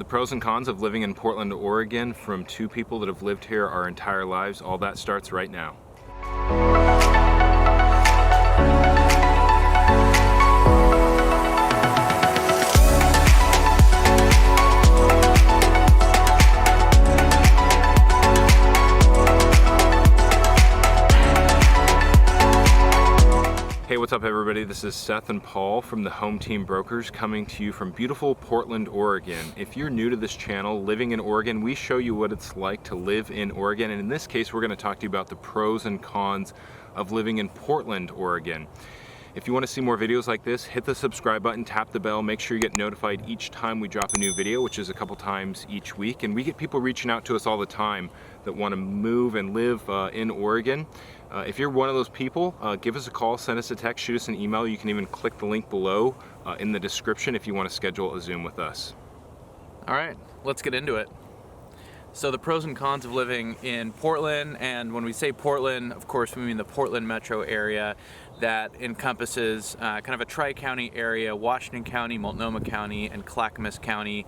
The pros and cons of living in Portland, Oregon from two people that have lived here our entire lives. All that starts right now. Hey, what's up everybody? This is Seth and Paul from the Home Team Brokers coming to you from beautiful Portland, Oregon. If you're new to this channel, living in Oregon, we show you what it's like to live in Oregon. And in this case, we're going to talk to you about the pros and cons of living in Portland, Oregon. If you want to see more videos like this, hit the subscribe button, tap the bell, make sure you get notified each time we drop a new video, which is a couple times each week. And we get people reaching out to us all the time that want to move and live in Oregon. If you're one of those people, give us a call, send us a text, shoot us an email. You can even click the link below in the description if you want to schedule a Zoom with us. All right, let's get into it. So the pros and cons of living in Portland, and when we say Portland, of course, we mean the Portland metro area that encompasses kind of a tri-county area, Washington County, Multnomah County, and Clackamas County,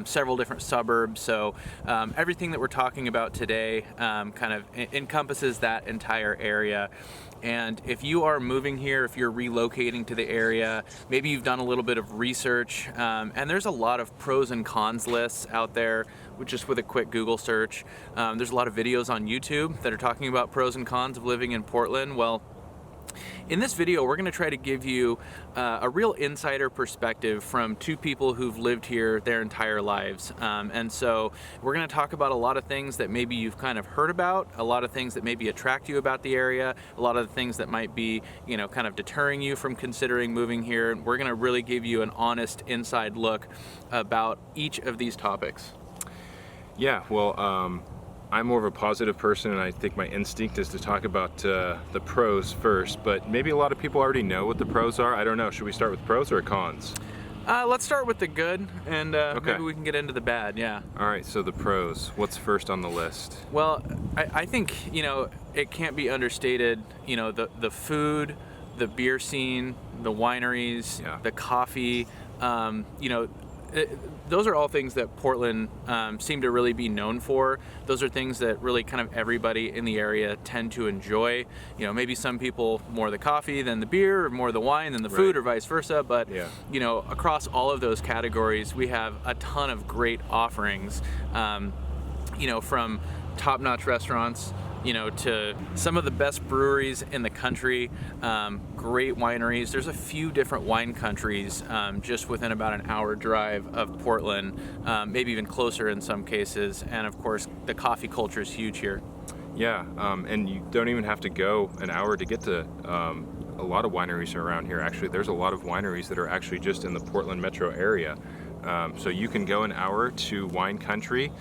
several different suburbs. So everything that we're talking about today kind of encompasses that entire area. And if you are moving here, if you're relocating to the area, maybe you've done a little bit of research, and there's a lot of pros and cons lists out there, just with a quick Google search. There's a lot of videos on YouTube that are talking about pros and cons of living in Portland. Well, in this video, we're going to try to give you a real insider perspective from two people who've lived here their entire lives. And so we're going to talk about a lot of things that maybe you've kind of heard about, a lot of things that maybe attract you about the area, a lot of the things that might be, you know, kind of deterring you from considering moving here. We're going to really give you an honest inside look about each of these topics. Yeah, well, I'm more of a positive person, and I think my instinct is to talk about the pros first, but maybe a lot of people already know what the pros are. I don't know. Should we start with pros or cons? Let's start with the good, and okay. Maybe we can get into the bad, yeah. All right, so the pros. What's first on the list? Well, I think, you know, it can't be understated, you know, the food, the beer scene, the wineries, yeah, the coffee, you know, those are all things that Portland seem to really be known for. Those are things that really kind of everybody in the area tend to enjoy. You know, maybe some people more the coffee than the beer, or more the wine than the food, right, or vice versa. But, yeah, you know, across all of those categories, we have a ton of great offerings, you know, from top-notch restaurants, you know, to some of the best breweries in the country, great wineries. There's a few different wine countries just within about an hour drive of Portland, maybe even closer in some cases. And of course, the coffee culture is huge here. Yeah, and you don't even have to go an hour to get to a lot of wineries around here. Actually, there's a lot of wineries that are actually just in the Portland metro area. So you can go an hour to wine country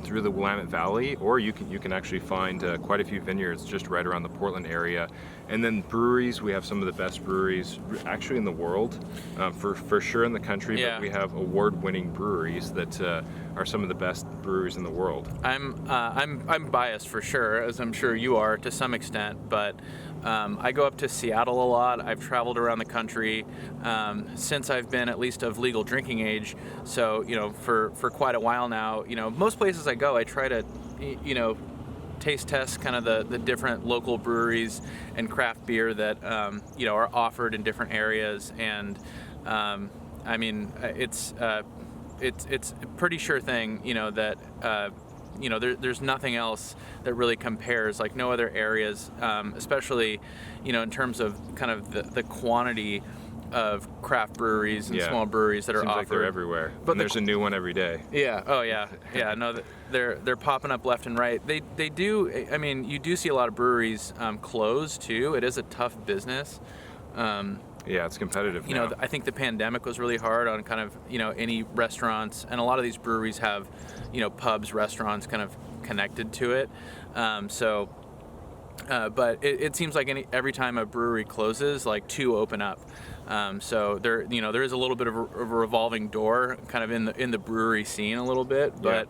through the Willamette Valley, or you can actually find quite a few vineyards just right around the Portland area. And then breweries, we have some of the best breweries actually in the world, for sure in the country. Yeah. But we have award-winning breweries that are some of the best breweries in the world. I'm biased for sure, as I'm sure you are to some extent, but I go up to Seattle a lot. I've traveled around the country since I've been at least of legal drinking age. So, you know, for quite a while now, you know, most places I go, I try to, you know, taste test kind of the different local breweries and craft beer that, you know, are offered in different areas. And I mean, it's a pretty sure thing, you know, that you know, there's nothing else that really compares, like no other areas, especially, you know, in terms of kind of the quantity of craft breweries and yeah, small breweries that are offered. Seems like they're everywhere, but there's a new one every day. Yeah, oh yeah, yeah, no, they're popping up left and right. They do, I mean, you do see a lot of breweries close too. It is a tough business. Yeah, it's competitive you now. know, I think the pandemic was really hard on kind of, you know, any restaurants, and a lot of these breweries have, you know, pubs, restaurants kind of connected to it. But it seems like every time a brewery closes, like two open up. So there, you know, there is a little bit of a revolving door kind of in the brewery scene a little bit. But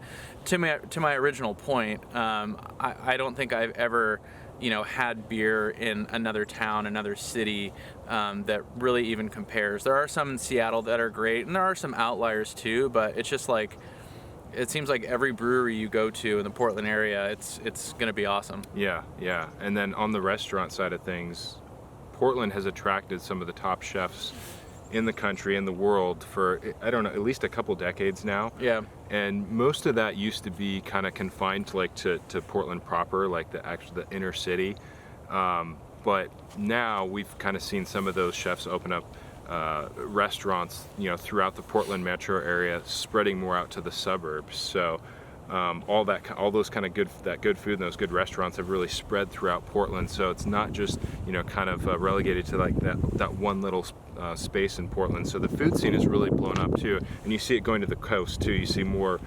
yeah, to my original point, I don't think I've ever had beer in another town, another city, that really even compares. There are some in Seattle that are great, and there are some outliers too, but it's just like, it seems like every brewery you go to in the Portland area, it's going to be awesome. Yeah, yeah. And then on the restaurant side of things, Portland has attracted some of the top chefs in the country and the world for, I don't know, at least a couple decades now. Yeah. And most of that used to be kind of confined to Portland proper, like the inner city. But now we've kind of seen some of those chefs open up restaurants, throughout the Portland metro area, spreading more out to the suburbs. So all those kind of good food and those good restaurants have really spread throughout Portland. So it's not just kind of relegated to like that one little space in Portland. So the food scene is really blown up too, and you see it going to the coast too. You see more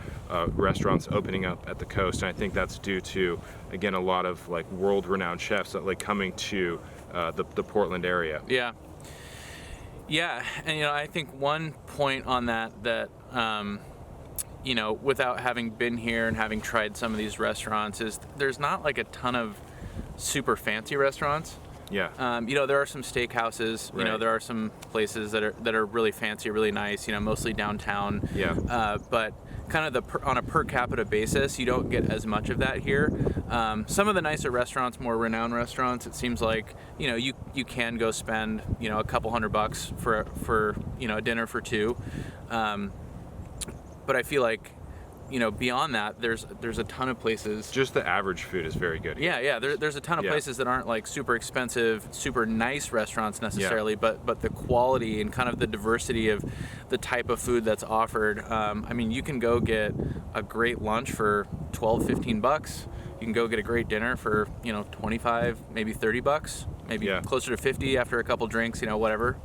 restaurants opening up at the coast, and I think that's due to, again, a lot of like world-renowned chefs that like coming to the Portland area. Yeah. Yeah, and I think one point on that without having been here and having tried some of these restaurants, is there's not like a ton of super fancy restaurants. Yeah. There are some steakhouses. Right. There are some places that are really fancy, really nice. Mostly downtown. Yeah. But kind of on a per capita basis, you don't get as much of that here. Some of the nicer restaurants, more renowned restaurants, it seems like you can go spend a couple $100 for a dinner for two. But I feel like beyond that, there's a ton of places. Just the average food is very good. Yeah. There's a ton of places that aren't like super expensive, super nice restaurants necessarily, but the quality and kind of the diversity of the type of food that's offered. You can go get a great lunch for $12-15. You can go get a great dinner for 25, maybe $30, maybe closer to 50 after a couple drinks, whatever.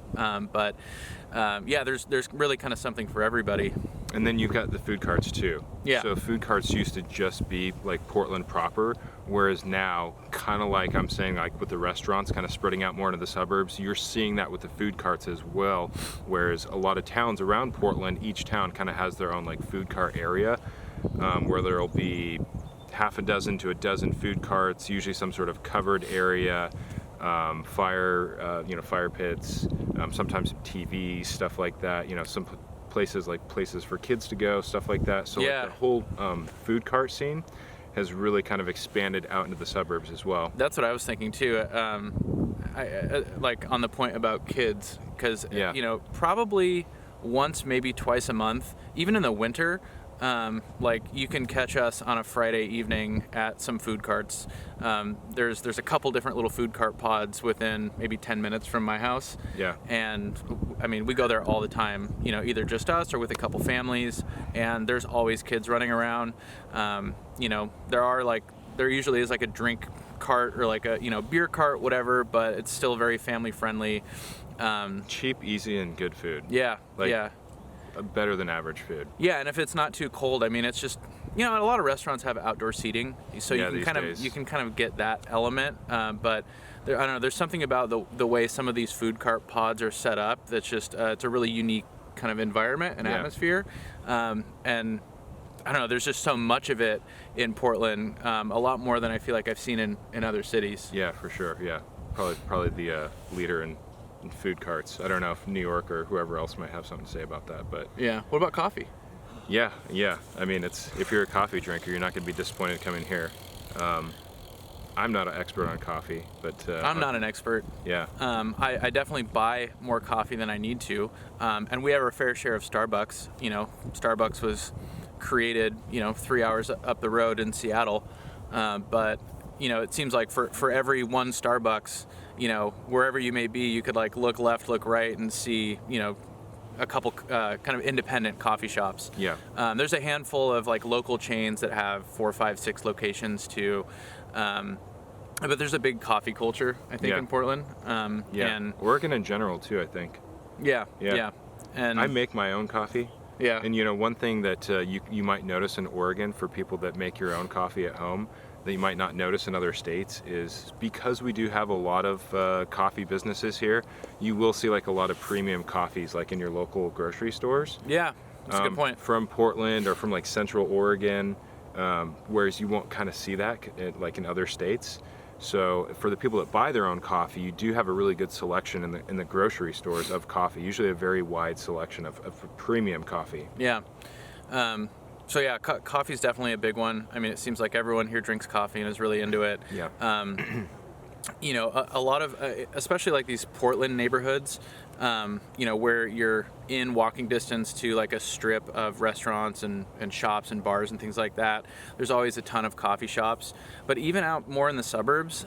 There's really kind of something for everybody. And then you've got the food carts too. Yeah. So food carts used to just be like Portland proper, whereas now, kind of like I'm saying, like with the restaurants kind of spreading out more into the suburbs, you're seeing that with the food carts as well. Whereas a lot of towns around Portland, each town kind of has their own like food cart area, where there'll be half a dozen to a dozen food carts, usually some sort of covered area. Fire pits, sometimes TVs, stuff like that. Some places for kids to go, stuff like that. So like the whole food cart scene has really kind of expanded out into the suburbs as well. That's what I was thinking too. I like on the point about kids, because probably once, maybe twice a month, even in the winter. Like you can catch us on a Friday evening at some food carts. There's a couple different little food cart pods within maybe 10 minutes from my house. Yeah. And we go there all the time, either just us or with a couple families, and there's always kids running around. There usually is like a drink cart or like a, beer cart, whatever, but it's still very family friendly. Cheap, easy, and good food. Yeah. Better than average food. Yeah, and if it's not too cold, it's just a lot of restaurants have outdoor seating, so you can kind of get that element. But I don't know, there's something about the way some of these food cart pods are set up that's just it's a really unique kind of environment and atmosphere. And I don't know, there's just so much of it in Portland, a lot more than I feel like I've seen in other cities. Yeah, for sure. Yeah, probably the leader in food carts. I don't know if New York or whoever else might have something to say about that, but yeah. What about coffee? Yeah. If you're a coffee drinker, you're not going to be disappointed coming here. I'm not an expert on coffee, but I'm not an expert. Yeah. I definitely buy more coffee than I need to, and we have our fair share of Starbucks. Starbucks was created 3 hours up the road in Seattle, but it seems like for every one Starbucks, wherever you may be, you could like look left, look right, and see, a couple kind of independent coffee shops. Yeah. There's a handful of like local chains that have 4, 5, 6 locations too. But there's a big coffee culture, I think, in Portland. And Oregon in general too, I think. Yeah. And I make my own coffee. Yeah. And one thing that you might notice in Oregon for people that make your own coffee at home that you might not notice in other states is because we do have a lot of coffee businesses here, you will see like a lot of premium coffees like in your local grocery stores. Yeah, that's a good point. From Portland or from like Central Oregon, whereas you won't kind of see that like in other states. So for the people that buy their own coffee, you do have a really good selection in the grocery stores of coffee, usually a very wide selection of premium coffee. Yeah. So yeah, coffee is definitely a big one. I mean, it seems like everyone here drinks coffee and is really into it. Yeah. You know, a lot of, especially like these Portland neighborhoods, you know, where you're in walking distance to like a strip of restaurants and shops and bars and things like that. There's always a ton of coffee shops. But even out more in the suburbs,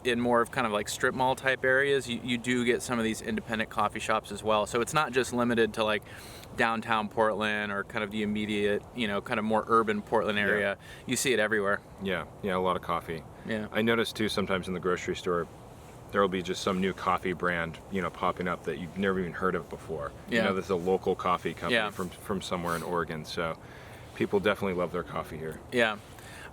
in more of kind of like strip mall type areas, you do get some of these independent coffee shops as well. So it's not just limited to like downtown Portland or kind of the immediate, you know, kind of more urban Portland area. Yeah. You see it everywhere. Yeah, a lot of coffee. Yeah. I noticed too sometimes in the grocery store, there will be just some new coffee brand, you know, popping up that you've never even heard of before. Yeah. You know, this is a local coffee company Yeah. from somewhere in Oregon. So people definitely love their coffee here. Yeah.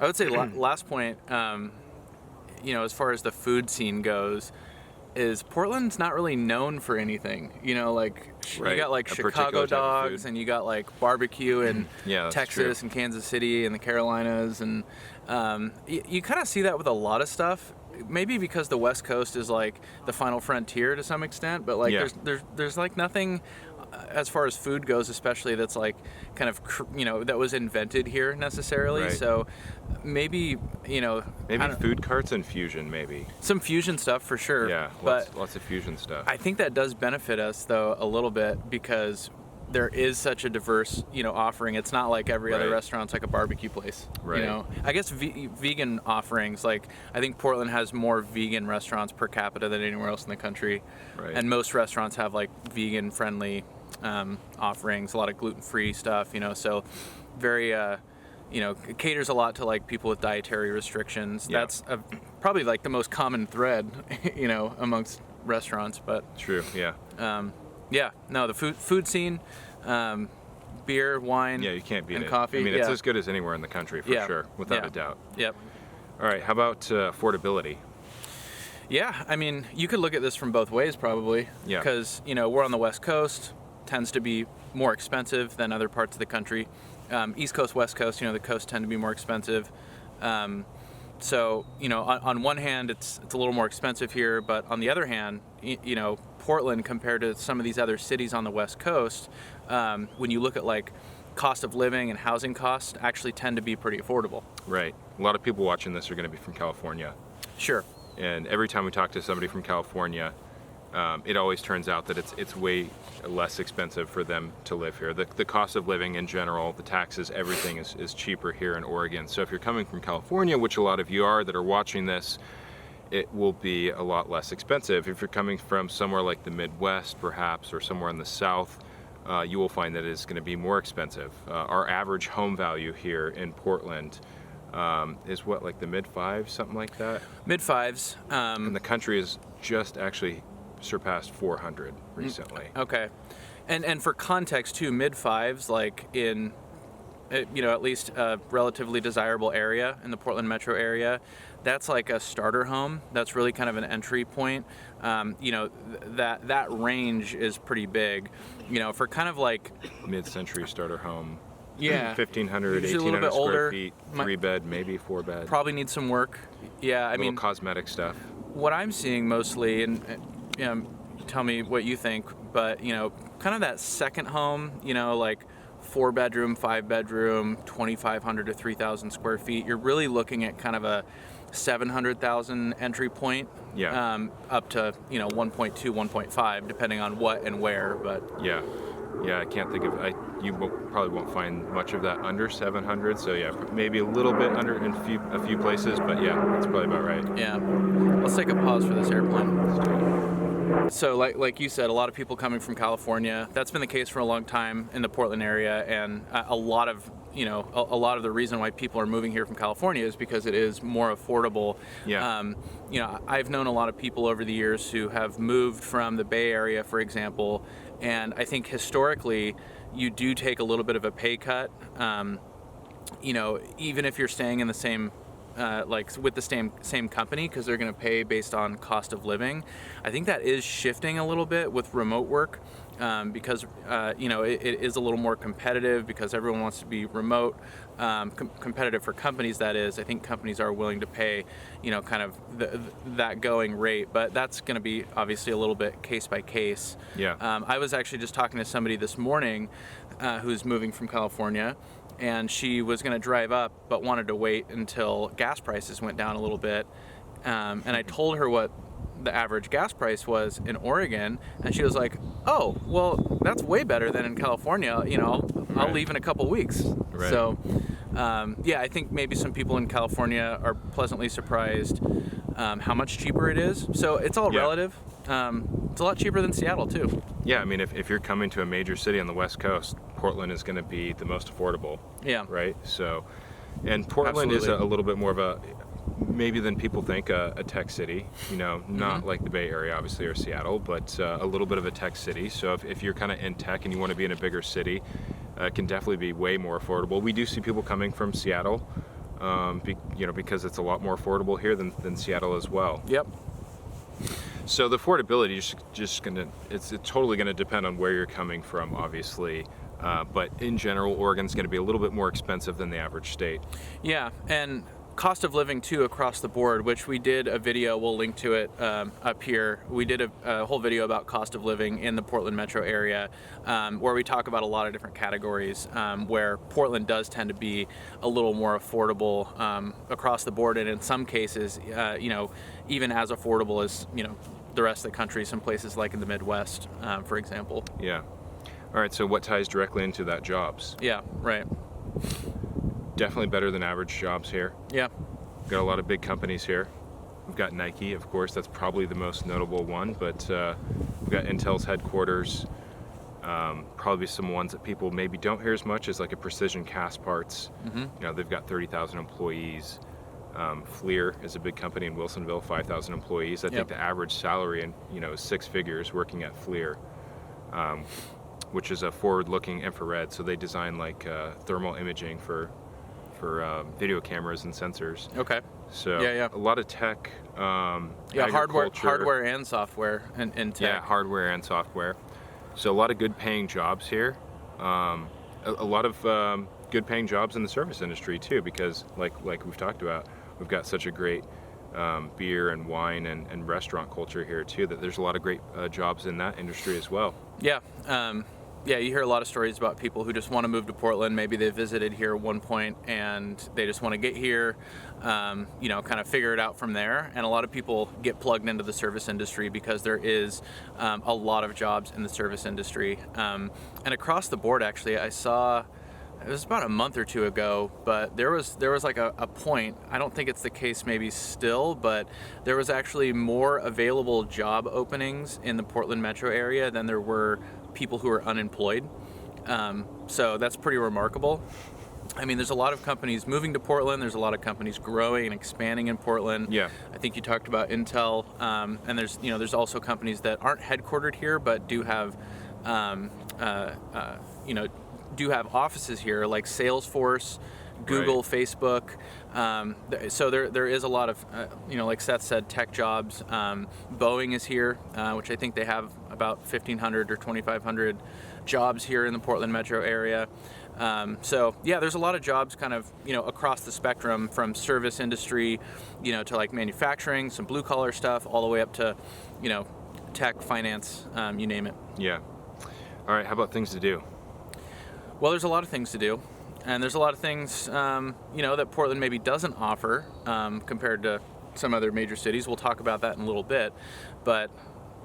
I would say last point, you know, as far as the food scene goes, is Portland's not really known for anything. You know, like Right. you got like A Chicago particular type of dogs, food. and you got like barbecue in Yeah, that's Texas true. and Kansas City and the Carolinas, and you kind of see that with a lot of stuff. Maybe because the West Coast is like the final frontier to some extent, but like Yeah. there's like nothing as far as food goes, especially that's like kind of you know, that was invented here necessarily. Right. So maybe, you know, Maybe food carts and fusion, maybe. some fusion stuff for sure. Yeah, but lots of fusion stuff. I think that does benefit us though a little bit, because there is such a diverse, you know, offering. It's not like every other Right. restaurant's like a barbecue place. Right. You know, I guess vegan offerings, like I think Portland has more vegan restaurants per capita than anywhere else in the country. Right. And most restaurants have like vegan friendly offerings, a lot of gluten-free stuff, you know, so very, you know, caters a lot to like people with dietary restrictions. Yeah. That's probably like the most common thread, you know, amongst restaurants, but True, yeah. yeah, no, the food scene, beer, wine, Yeah, you can't beat and it. coffee. I mean, yeah. it's as good as anywhere in the country, for Yeah. sure, without Yeah. a doubt. Yep. All right, how about affordability? Yeah, I mean, you could look at this from both ways probably. Yeah. Because, you know, we're on the West Coast, tends to be more expensive than other parts of the country. East Coast, West Coast, you know, the coasts tend to be more expensive. So, you know, on one hand, it's a little more expensive here, but on the other hand, you know, Portland compared to some of these other cities on the West Coast, when you look at like cost of living and housing costs, actually tend to be pretty affordable. Right. A lot of people watching this are going to be from California. Sure. And every time we talk to somebody from California, it always turns out that it's way less expensive for them to live here. The cost of living in general, the taxes, everything is cheaper here in Oregon. So if you're coming from California, which a lot of you are that are watching this, it will be a lot less expensive. If you're coming from somewhere like the Midwest, perhaps, or somewhere in the South, you will find that it's going to be more expensive. Our average home value here in Portland is what, like the mid-5s, something like that? Mid-5s. And the country has just actually surpassed 400 recently. Okay. And for context too, mid-5s, like in, you know, at least a relatively desirable area in the Portland metro area, that's like a starter home. That's really kind of an entry point. You know, that range is pretty big. You know, for kind of like Mid-century starter home. Yeah. 1,500, Usually a little 1,800 bit square older. feet, 3-bed, maybe 4-bed. probably needs some work. Yeah, I Little mean, cosmetic stuff. what I'm seeing mostly, and you know, tell me what you think, but you know, kind of that second home, you know, like 4-bedroom, 5-bedroom, 2,500 to 3,000 square feet. You're really looking at kind of a 700,000 entry point. Yeah. Up to, you know, 1.2, 1.5, depending on what and where. But Yeah. Yeah, I can't think of, probably won't find much of that under 700. So yeah, maybe a little bit under in a few places, but yeah, that's probably about right. yeah, let's take a pause for this airplane. So like you said, a lot of people coming from California. That's been the case for a long time in the Portland area, and a lot of, you know, a lot of the reason why people are moving here from California is because it is more affordable. Yeah. You know, I've known a lot of people over the years who have moved from the Bay Area, for example, and I think historically you do take a little bit of a pay cut. You know, even if you're staying in the same like with the same company, because they're going to pay based on cost of living. I think that is shifting a little bit with remote work. because it is a little more competitive because everyone wants to be remote. Competitive for companies, that is. I think companies are willing to pay, kind of that going rate, but that's going to be obviously a little bit case by case. Yeah. I was actually just talking to somebody this morning who's moving from California, and she was going to drive up but wanted to wait until gas prices went down a little bit. And I told her what the average gas price was in Oregon, and she was like, "Oh, well, that's way better than in California. I'll leave in a couple weeks." Right. So, I think maybe some people in California are pleasantly surprised how much cheaper it is. So it's all relative. It's a lot cheaper than Seattle too. Yeah, I mean, if you're coming to a major city on the West Coast, Portland is going to be the most affordable. Yeah. Right. So, and Portland is a little bit more of a, maybe than people think, a tech city, not like the Bay Area, obviously, or Seattle, but a little bit of a tech city. So if you're kind of in tech and you want to be in a bigger city, it can definitely be way more affordable. We do see people coming from Seattle, because it's a lot more affordable here than Seattle as well. Yep. So the affordability is it's totally gonna depend on where you're coming from, obviously. But in general, Oregon's gonna be a little bit more expensive than the average state. Yeah, and cost of living too across the board, which we did a video, we'll link to it up here. We did a whole video about cost of living in the Portland metro area, where we talk about a lot of different categories, where Portland does tend to be a little more affordable across the board, and in some cases, even as affordable as the rest of the country, some places like in the Midwest, for example. Yeah. All right, so what ties directly into that? Jobs. Yeah, right. Definitely better than average jobs here. Yeah. We've got a lot of big companies here. We've got Nike, of course, that's probably the most notable one, but we've got Intel's headquarters. Probably some ones that people maybe don't hear as much as like a Precision Cast Parts. They've got 30,000 employees. Fleer is a big company in Wilsonville, 5,000 employees. I think the average salary is 6 figures working at Fleer, which is a forward-looking infrared. So they design like thermal imaging for video cameras and sensors. Okay. So a lot of tech. Hardware and software and tech. Yeah, hardware and software. So a lot of good paying jobs here. A lot of good paying jobs in the service industry too, because like we've talked about, we've got such a great beer and wine and restaurant culture here too, that there's a lot of great jobs in that industry as well. Yeah. You hear a lot of stories about people who just want to move to Portland. Maybe they visited here at one point and they just want to get here, kind of figure it out from there. And a lot of people get plugged into the service industry because there is a lot of jobs in the service industry. And across the board, actually, I saw, it was about a month or two ago, but there was like a point, I don't think it's the case maybe still, but there was actually more available job openings in the Portland metro area than there were people who are unemployed. So that's pretty remarkable. I mean, there's a lot of companies moving to Portland. There's a lot of companies growing and expanding in Portland. Yeah. I think you talked about Intel, and there's also companies that aren't headquartered here but do have offices here, like Salesforce, Google, right. Facebook. So there is a lot of, like Seth said, tech jobs. Boeing is here, which I think they have about 1,500 or 2,500 jobs here in the Portland metro area. There's a lot of jobs kind of, across the spectrum, from service industry, to like manufacturing, some blue collar stuff, all the way up to, tech, finance, you name it. Yeah. All right. How about things to do? Well, there's a lot of things to do, and there's a lot of things, that Portland maybe doesn't offer compared to some other major cities. We'll talk about that in a little bit, but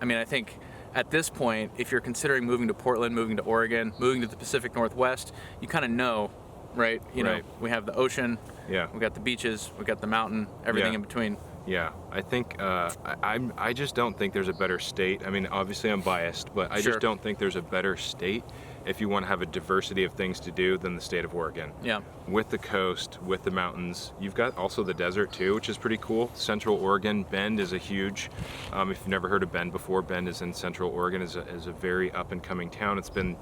I mean, I think at this point, if you're considering moving to Portland, moving to Oregon, moving to the Pacific Northwest, you kind of know, right? Know, we have the ocean, we got the beaches, we got the mountain, everything in between. Yeah, I think I just don't think there's a better state. I mean, obviously I'm biased, but I just don't think there's a better state if you want to have a diversity of things to do than the state of Oregon. Yeah. With the coast, with the mountains, you've got also the desert too, which is pretty cool. Central Oregon, Bend is a huge. If you've never heard of Bend before, Bend is in Central Oregon. is a very up and coming town. It's been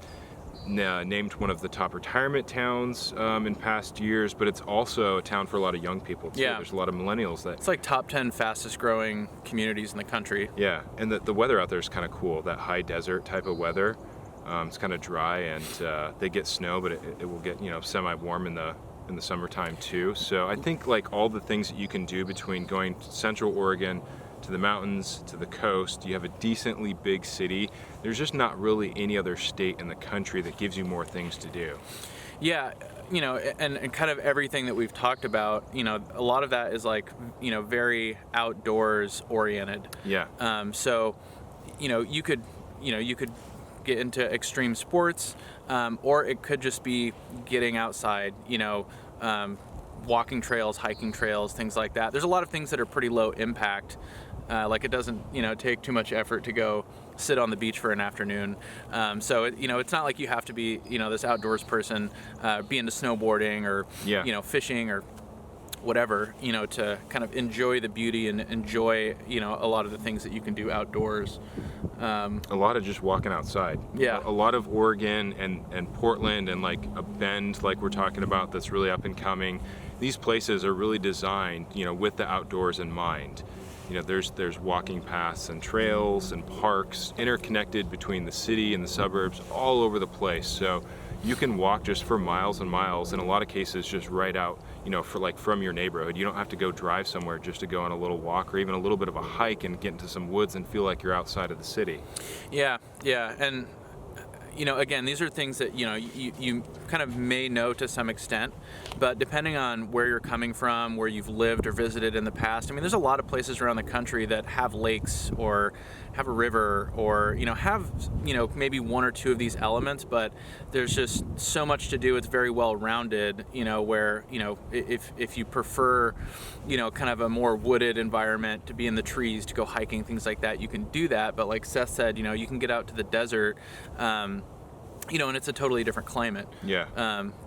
named one of the top retirement towns in past years, but it's also a town for a lot of young people too. There's a lot of millennials that it's like top 10 fastest growing communities in the country. Yeah, and the weather out there is kind of cool, that high desert type of weather. It's kind of dry, and they get snow, but it will get, you know, semi-warm in the summertime too. So I think like all the things that you can do between going to Central Oregon to the mountains to the coast, you have a decently big city. There's just not really any other state in the country that gives you more things to do. Yeah, you know, and kind of everything that we've talked about, you know, a lot of that is like, you know, very outdoors oriented. Yeah. So, you know, you could get into extreme sports, or it could just be getting outside, you know, walking trails, hiking trails, things like that. There's a lot of things that are pretty low impact. Like it doesn't, you know, take too much effort to go sit on the beach for an afternoon. So, you know, it's not like you have to be, you know, this outdoors person, be into snowboarding or, you know, fishing or whatever, you know, to kind of enjoy the beauty and enjoy, you know, a lot of the things that you can do outdoors. A lot of just walking outside. Yeah. A lot of Oregon and Portland and like a Bend like we're talking about that's really up and coming. These places are really designed, you know, with the outdoors in mind. You know, there's walking paths and trails and parks interconnected between the city and the suburbs all over the place. So you can walk just for miles and miles, in a lot of cases just right out, you know, for like from your neighborhood. You don't have to go drive somewhere just to go on a little walk or even a little bit of a hike and get into some woods and feel like you're outside of the city. Yeah, and you know, again, these are things that, you know, you kind of may know to some extent, but depending on where you're coming from, where you've lived or visited in the past, I mean, there's a lot of places around the country that have lakes or have a river or, you know, have, you know, maybe one or two of these elements, but there's just so much to do. It's very well rounded, you know, where, you know, if you prefer, you know, kind of a more wooded environment to be in the trees, to go hiking, things like that, you can do that. But like Seth said, you know, you can get out to the desert, you know, and it's a totally different climate. Yeah.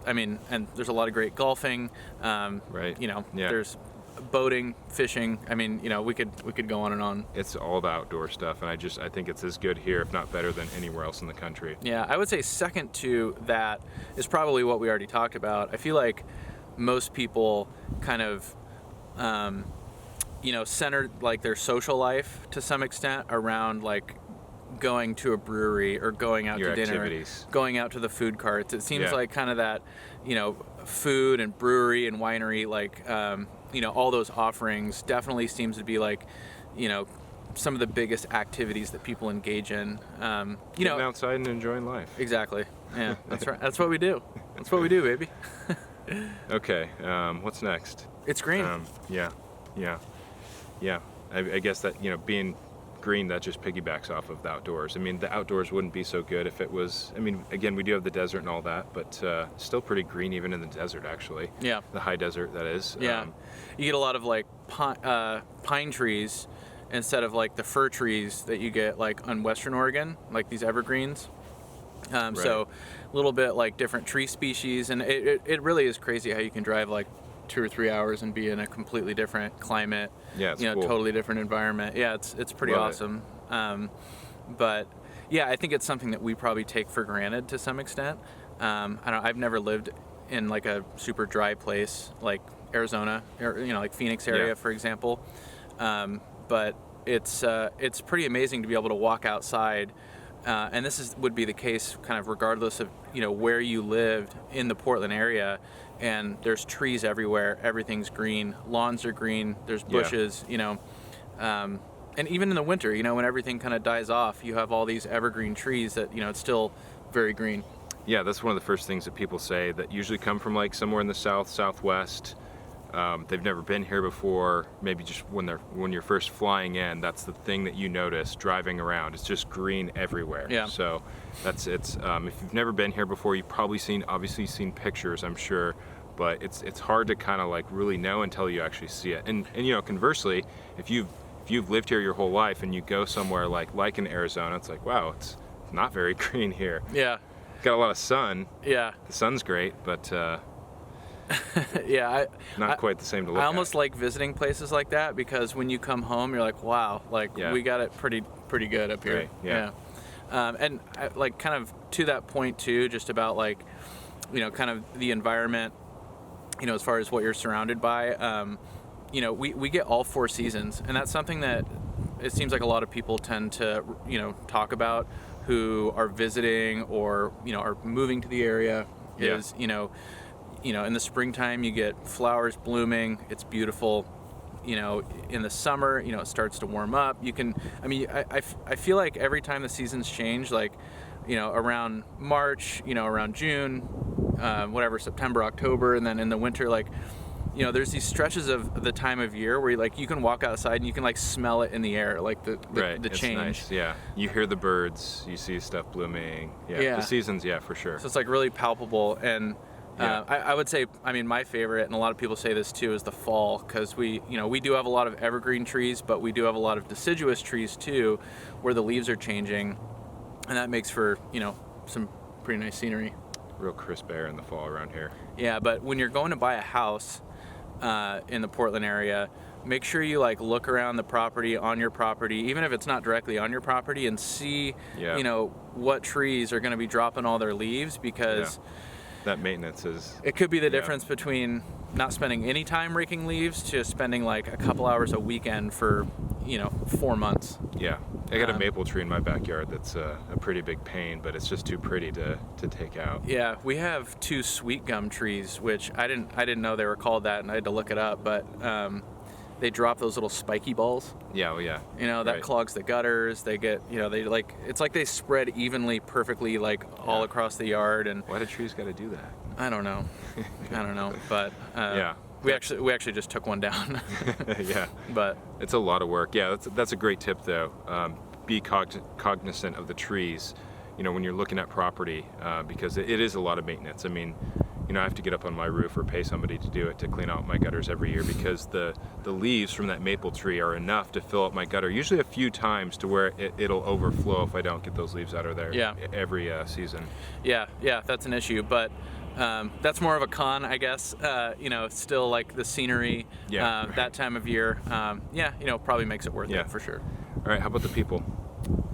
I mean, and there's a lot of great golfing. Right. You know, Yeah. there's boating, fishing. I mean, you know, we could go on and on. It's all the outdoor stuff, and I think it's as good here, if not better, than anywhere else in the country. Yeah, I would say second to that is probably what we already talked about. I feel like most people kind of, you know, center like their social life to some extent around like going to a brewery or going out Your to dinner, activities. going out to the food carts. It seems Yeah. like kind of that, you know, food and brewery and winery, like, you know, all those offerings definitely seems to be like, you know, some of the biggest activities that people engage in. You Getting know, outside and enjoying life. exactly. Yeah, that's right. That's what we do. That's what we do, baby. Okay, what's next? It's green. Yeah. I guess that, you know, being green, that just piggybacks off of the outdoors. I mean, the outdoors wouldn't be so good if it was, I mean, again, we do have the desert and all that, but still pretty green even in the desert, actually. Yeah. The high desert, that is. Yeah. You get a lot of like pine trees instead of like the fir trees that you get like on Western Oregon, like these evergreens. So a little bit like different tree species, and it really is crazy how you can drive like 2 or 3 hours and be in a completely different climate. Yeah, it's you know, cool. Totally different environment. Yeah, it's pretty Love awesome. But yeah, I think it's something that we probably take for granted to some extent. I've never lived in like a super dry place like Arizona or, you know, like Phoenix area, Yeah. for example. But it's pretty amazing to be able to walk outside. And this would be the case kind of regardless of, you know, where you lived in the Portland area, and there's trees everywhere, everything's green, lawns are green, there's bushes, you know, and even in the winter, you know, when everything kind of dies off, you have all these evergreen trees that, you know, it's still very green. Yeah, that's one of the first things that people say that usually come from like somewhere in the south, southwest. They've never been here before. Maybe just when you're first flying in, that's the thing that you notice driving around. It's just green everywhere. Yeah. So it's if you've never been here before, you've probably obviously seen pictures, I'm sure, but it's hard to kind of like really know until you actually see it. And you know, conversely, if you've lived here your whole life and you go somewhere like in Arizona, it's like, wow, it's not very green here. Yeah. Got a lot of sun. Yeah. The sun's great, but Yeah. not quite the same to look I at. almost like visiting places like that because when you come home, you're like, wow, like we got it pretty good up here. Right, yeah. And like kind of to that point too, just about like, you know, kind of the environment, you know, as far as what you're surrounded by, you know, we get all 4 seasons, and that's something that it seems like a lot of people tend to, you know, talk about who are visiting or are moving to the area is in the springtime you get flowers blooming. It's beautiful. In the summer, it starts to warm up. I feel like every time the seasons change, like, around March, around June, whatever, September, October, and then in the winter, like, there's these stretches of the time of year where you can walk outside and you can like smell it in the air, like the It's change. nice. Yeah, you hear the birds, you see stuff blooming. Yeah, the seasons, for sure. So it's like really palpable. And I would say, my favorite, and a lot of people say this too, is the fall, because we do have a lot of evergreen trees, but we do have a lot of deciduous trees too, where the leaves are changing, and that makes for some pretty nice scenery. Real crisp air in the fall around here. Yeah, but when you're going to buy a house in the Portland area, make sure you like look around the property, on your property, even if it's not directly on your property, and see what trees are going to be dropping all their leaves, because that maintenance is... It could be the difference between not spending any time raking leaves to spending like a couple hours a weekend for 4 months. Yeah, I got a maple tree in my backyard that's a pretty big pain, but it's just too pretty to take out. Yeah, we have 2 sweet gum trees, which I didn't know they were called that, and I had to look it up, but they drop those little spiky balls. Yeah, well, yeah. That clogs the gutters. They get, they like, it's like they spread evenly, perfectly, like all across the yard. And why do trees got to do that? I don't know, but we actually just took one down. Yeah, but it's a lot of work. Yeah, that's a great tip though. Be cognizant of the trees, when you're looking at property, because it is a lot of maintenance. I have to get up on my roof or pay somebody to do it, to clean out my gutters every year, because the leaves from that maple tree are enough to fill up my gutter, usually a few times, to where it'll overflow if I don't get those leaves out of there every season. Yeah, that's an issue, but that's more of a con, I guess. Still like the scenery, that time of year, probably makes it worth it for sure. All right, how about the people?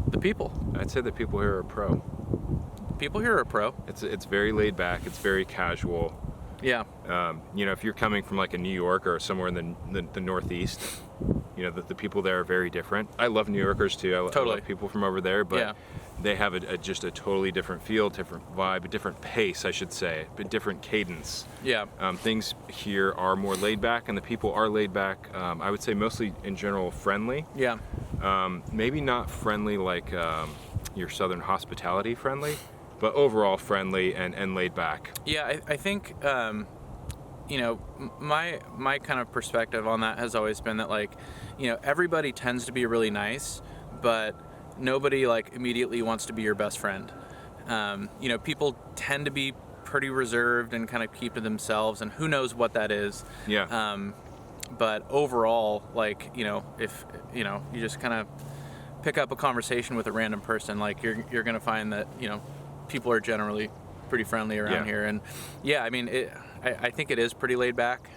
The people? I'd say the people here are pro. People here are pro. It's very laid back. It's very casual. Yeah. If you're coming from like a New York or somewhere in the Northeast, the people there are very different. I love New Yorkers too. I love people from over there, but they have just a totally different feel, different vibe, a different pace, I should say, a different cadence. Yeah. Things here are more laid back, and the people are laid back. I would say mostly in general friendly. Yeah. Maybe not friendly like your Southern hospitality friendly, but overall friendly and laid back. Yeah, I think my kind of perspective on that has always been that, like, everybody tends to be really nice, but nobody like immediately wants to be your best friend. People tend to be pretty reserved and kind of keep to themselves, and who knows what that is. Yeah. But overall, like, if you just kind of pick up a conversation with a random person, like, you're gonna find that people are generally pretty friendly around here. And I think it is pretty laid back.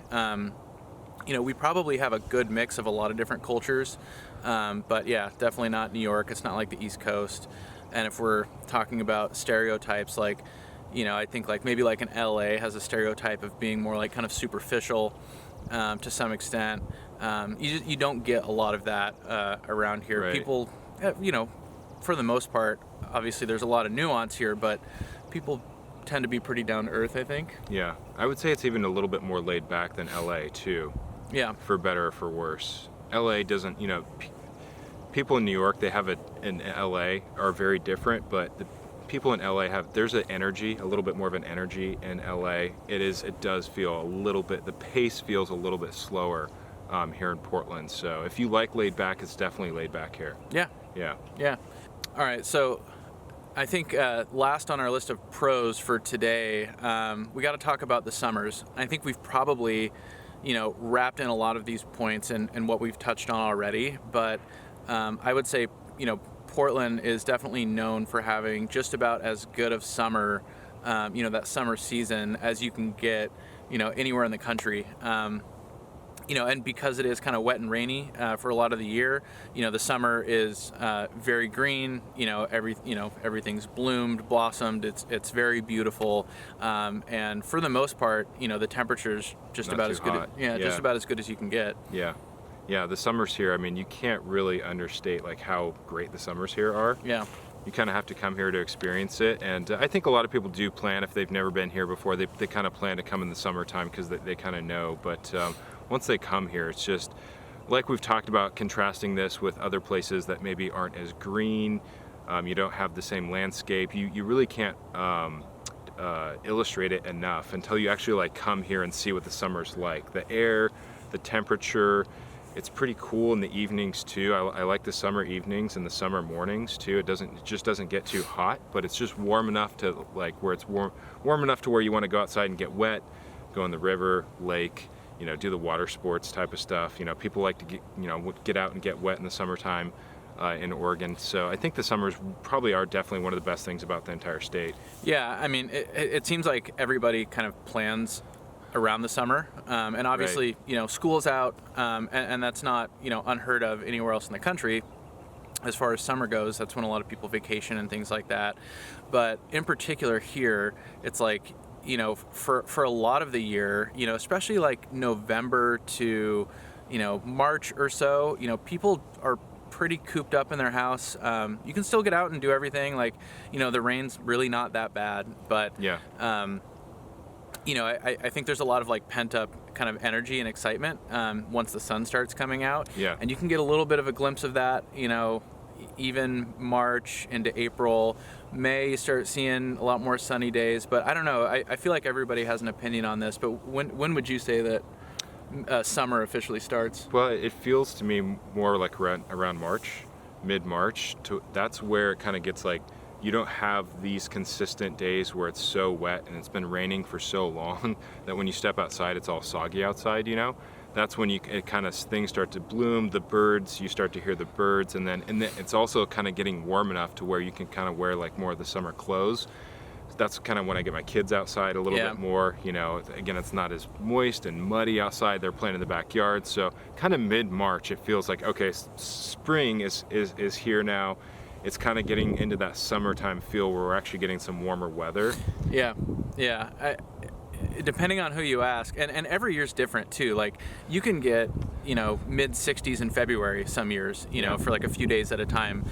We probably have a good mix of a lot of different cultures, but definitely not New York. It's not like the East Coast. And if we're talking about stereotypes, like, I think like maybe like an LA has a stereotype of being more like kind of superficial to some extent. You don't get a lot of that around here. Right. People, for the most part, obviously there's a lot of nuance here, but people tend to be pretty down to earth, I think. Yeah, I would say it's even a little bit more laid back than LA too. Yeah. For better or for worse. LA doesn't, people in New York, they have it in LA are very different, but the people in LA there's a little bit more of an energy in LA. It does feel a little bit, the pace feels a little bit slower here in Portland. So if you like laid back, it's definitely laid back here. Yeah. Yeah. Yeah. All right, so I think last on our list of pros for today, we got to talk about the summers. I think we've probably, wrapped in a lot of these points and what we've touched on already, but I would say, Portland is definitely known for having just about as good of summer, that summer season as you can get, anywhere in the country. And because it is kind of wet and rainy for a lot of the year, the summer is very green. Everything's bloomed, blossomed. It's very beautiful, and for the most part, the temperature's just about as good. Just about as good as you can get. Yeah, the summers here, you can't really understate like how great the summers here are. Yeah. You kind of have to come here to experience it. And I think a lot of people do plan, if they've never been here before, they kind of plan to come in the summertime because they kind of know. But once they come here, it's just, like we've talked about, contrasting this with other places that maybe aren't as green. You don't have the same landscape. You really can't illustrate it enough until you actually like come here and see what the summer's like. The air, the temperature, it's pretty cool in the evenings too. I like the summer evenings and the summer mornings too. It just doesn't get too hot, but it's just warm enough to like where it's warm enough to where you want to go outside and get wet, go in the river, lake, you know, do the water sports type of stuff. You know, people like to get out and get wet in the summertime in Oregon. So I think the summers probably are definitely one of the best things about the entire state. Yeah, I mean, it seems like everybody kind of plans around the summer, and obviously, Right. you know, school's out, and that's not, you know, unheard of anywhere else in the country. As far as summer goes, that's when a lot of people vacation and things like that. But in particular here, it's like, you know, for a lot of the year, you know, especially like November to, you know, March or so, you know, people are pretty cooped up in their house. You can still get out and do everything. Like, you know, the rain's really not that bad, but Yeah. you know, I think there's a lot of like pent up kind of energy and excitement once the sun starts coming out. Yeah. And you can get a little bit of a glimpse of that, you know, even March into April. May, you start seeing a lot more sunny days. But I don't know, I feel like everybody has an opinion on this. But when would you say that summer officially starts? Well, it feels to me more like around March, mid-March. That's where it kind of gets like, you don't have these consistent days where it's so wet and it's been raining for so long that when you step outside, it's all soggy outside, you know? That's when things start to bloom, the birds, you start to hear the birds, and then it's also kind of getting warm enough to where you can kind of wear like more of the summer clothes. That's kind of when I get my kids outside a little bit more, you know. Again, it's not as moist and muddy outside. They're playing in the backyard. So kind of mid-March, it feels like, okay, spring is here now. It's kind of getting into that summertime feel where we're actually getting some warmer weather. Yeah. Depending on who you ask, and every year's different too. Like, you can get, you know, mid 60s in February some years, you know, for like a few days at a time.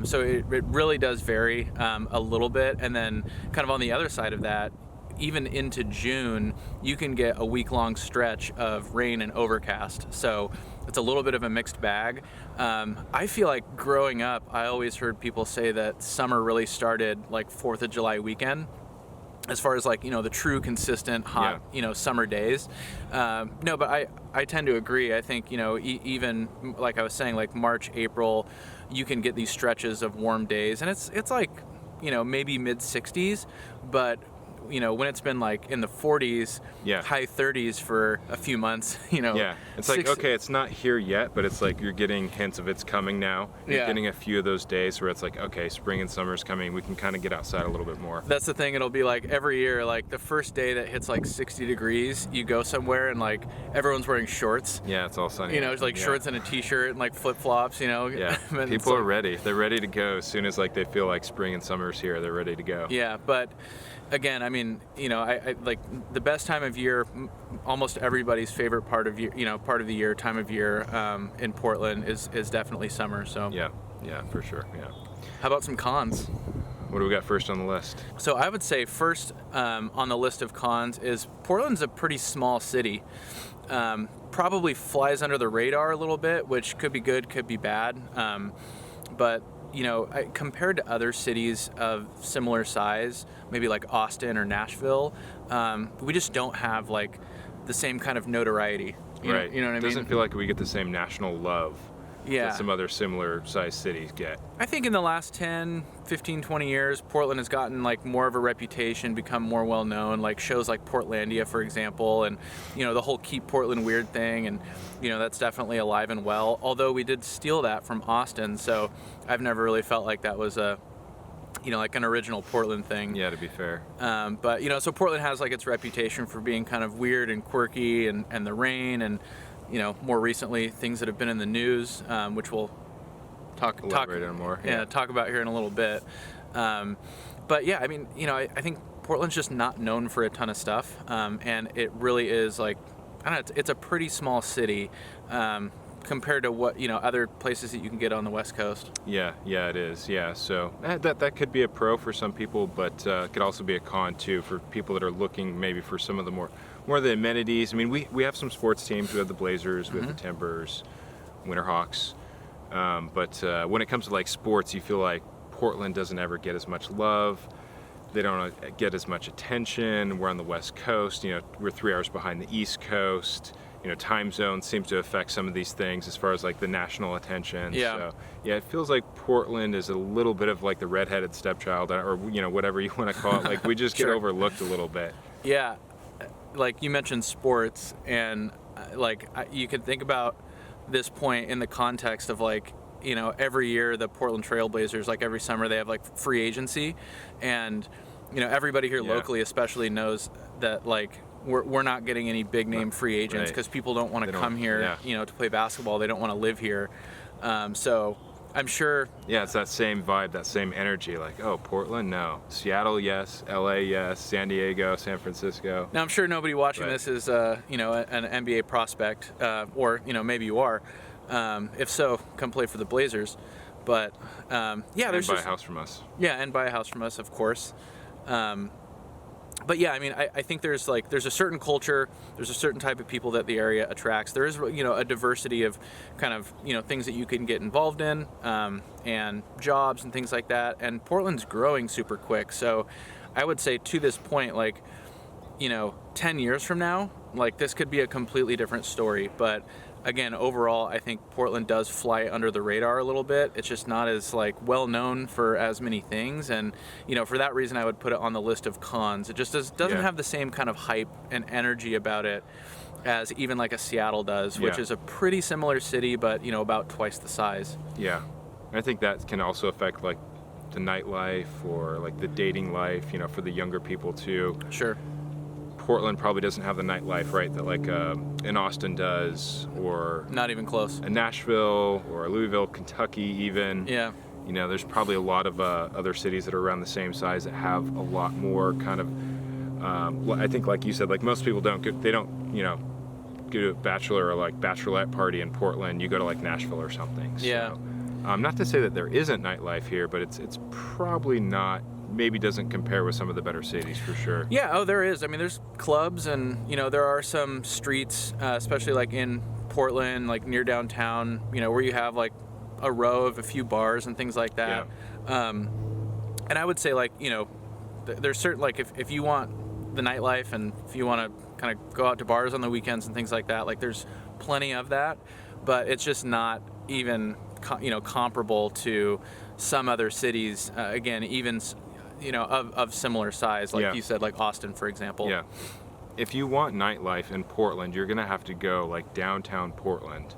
So it really does vary a little bit. And then kind of on the other side of that, even into June, you can get a week-long stretch of rain and overcast. So it's a little bit of a mixed bag. I feel like growing up, I always heard people say that summer really started like 4th of July weekend, as far as like, you know, the true consistent hot, you know, summer days. No, but I tend to agree. I think, you know, even like I was saying, like March, April, you can get these stretches of warm days, and it's like, you know, maybe mid 60s, but you know, when it's been like in the 40s, high 30s for a few months, you know. Yeah, it's like, okay, it's not here yet, but it's like you're getting hints of it's coming now. You're getting a few of those days where it's like, okay, spring and summer's coming. We can kind of get outside a little bit more. That's the thing. It'll be like every year, like the first day that hits like 60 degrees, you go somewhere and like everyone's wearing shorts. Yeah, it's all sunny. You know, it's like shorts and a t-shirt and like flip-flops, you know. Yeah, people are ready. They're ready to go as soon as like they feel like spring and summer's here. They're ready to go. Yeah, but again, I mean, you know, I like the best time of year, almost everybody's favorite part of year, you know, part of the year, time of year in Portland is definitely summer. So yeah, for sure. Yeah. How about some cons? What do we got first on the list? So I would say first on the list of cons is Portland's a pretty small city. Probably flies under the radar a little bit, which could be good, could be bad. But you know, compared to other cities of similar size, maybe like Austin or Nashville, we just don't have like the same kind of notoriety. You know what I mean? It doesn't feel like we get the same national love that some other similar sized cities get. I think in the last 10, 15, 20 years, Portland has gotten like more of a reputation, become more well known, like shows like Portlandia, for example, and you know, the whole Keep Portland Weird thing, and you know, that's definitely alive and well, although we did steal that from Austin, so I've never really felt like that was a, you know, like an original Portland thing. Yeah, to be fair. But you know, so Portland has like its reputation for being kind of weird and quirky, and the rain, and you know, more recently things that have been in the news, which we'll talk on more. Talk about here in a little bit. But yeah, I mean, you know, I think Portland's just not known for a ton of stuff, and it really is like, I don't know, it's a pretty small city, kind compared to what, other places that you can get on the West Coast. Yeah, it is. Yeah, so that could be a pro for some people, but could also be a con too for people that are looking maybe for some of the more of the amenities. I mean, we have some sports teams. We have the Blazers, we have the Timbers, Winterhawks, but when it comes to like sports, you feel like Portland doesn't ever get as much love. They don't get as much attention. We're on the West Coast. We're 3 hours behind the East Coast. Time zone seems to affect some of these things as far as like the national attention. Yeah. So, yeah, it feels like Portland is a little bit of like the redheaded stepchild, or whatever you want to call it. Like we just get overlooked a little bit. Yeah, like you mentioned sports, and you could think about this point in the context of like, every year the Portland Trailblazers, like every summer they have like free agency, and everybody here locally especially knows that like we're not getting any big name free agents because people don't want to come here, to play basketball. They don't want to live here. So I'm sure. Yeah, it's that same vibe, that same energy. Like, oh, Portland, no. Seattle, yes. LA, yes. San Diego, San Francisco. Now I'm sure nobody watching this is, an NBA prospect, or maybe you are. If so, come play for the Blazers. But there's buy a house from us. Yeah, and buy a house from us, of course. But yeah, I mean, I think there's a certain culture, there's a certain type of people that the area attracts. There is, a diversity of kind of, things that you can get involved in, and jobs and things like that. And Portland's growing super quick. So I would say to this point, 10 years from now, this could be a completely different story. But again, overall, I think Portland does fly under the radar a little bit. It's just not as well known for as many things, and for that reason, I would put it on the list of cons. It just doesn't have the same kind of hype and energy about it as even like a Seattle does, which is a pretty similar city, but about twice the size. Yeah, I think that can also affect like the nightlife or like the dating life, for the younger people too. Sure. Portland probably doesn't have the nightlife, right, that like in Austin does, or not even close. In Nashville or Louisville, Kentucky, even. Yeah. There's probably a lot of other cities that are around the same size that have a lot more kind of. I think, like you said, like most people don't go to a bachelor or like bachelorette party in Portland. You go to like Nashville or something. Yeah. So, not to say that there isn't nightlife here, but it's probably not. Maybe doesn't compare with some of the better cities for sure. Yeah, there is. I mean, there's clubs, and there are some streets, especially like in Portland, like near downtown, where you have like a row of a few bars and things like that. Yeah. And I would say there's certain, like if you want the nightlife and if you want to kind of go out to bars on the weekends and things like that, like there's plenty of that, but it's just not even comparable to some other cities. Again, even of similar size, like you said, like Austin, for example. Yeah. If you want nightlife in Portland, you're gonna have to go like downtown Portland,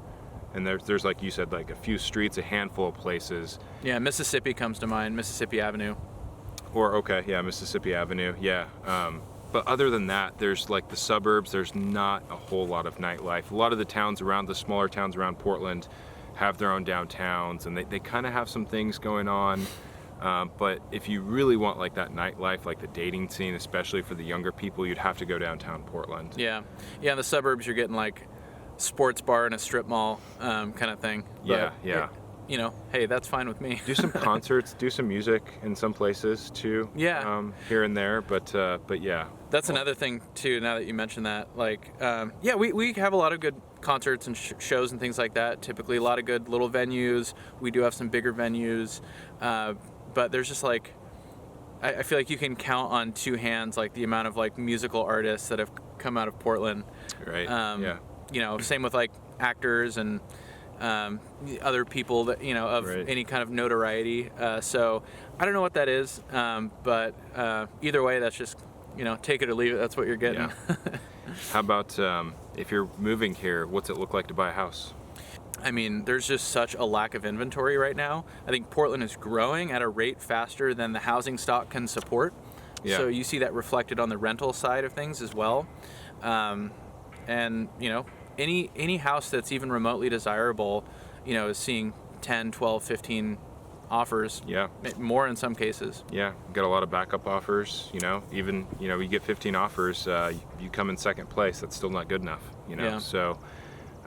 and there's like you said, like a few streets, a handful of places. Yeah, Mississippi comes to mind, Mississippi Avenue. Mississippi Avenue. Yeah. But other than that, there's like the suburbs. There's not a whole lot of nightlife. A lot of the towns around, the smaller towns around Portland, have their own downtowns, and they kind of have some things going on. But if you really want like that nightlife, like the dating scene, especially for the younger people, you'd have to go downtown Portland. Yeah. In the suburbs, you're getting like sports bar and a strip mall kind of thing. But, yeah. Hey, that's fine with me. Do some concerts, do some music in some places too. Yeah. Here and there, but yeah. That's another thing too. Now that you mention that, we have a lot of good concerts and shows and things like that. Typically, a lot of good little venues. We do have some bigger venues. But there's just I feel like you can count on two hands the amount of musical artists that have come out of Portland. Right. Same with actors and other people that of any kind of notoriety. So I don't know what that is, but either way, that's just take it or leave it. That's what you're getting. Yeah. How about if you're moving here? What's it look like to buy a house? I mean, there's just such a lack of inventory right now. I think Portland is growing at a rate faster than the housing stock can support. Yeah. So you see that reflected on the rental side of things as well. And any house that's even remotely desirable, is seeing 10, 12, 15 offers. Yeah. More in some cases. Yeah. Got a lot of backup offers, even, you get 15 offers, you come in second place. That's still not good enough, Yeah. So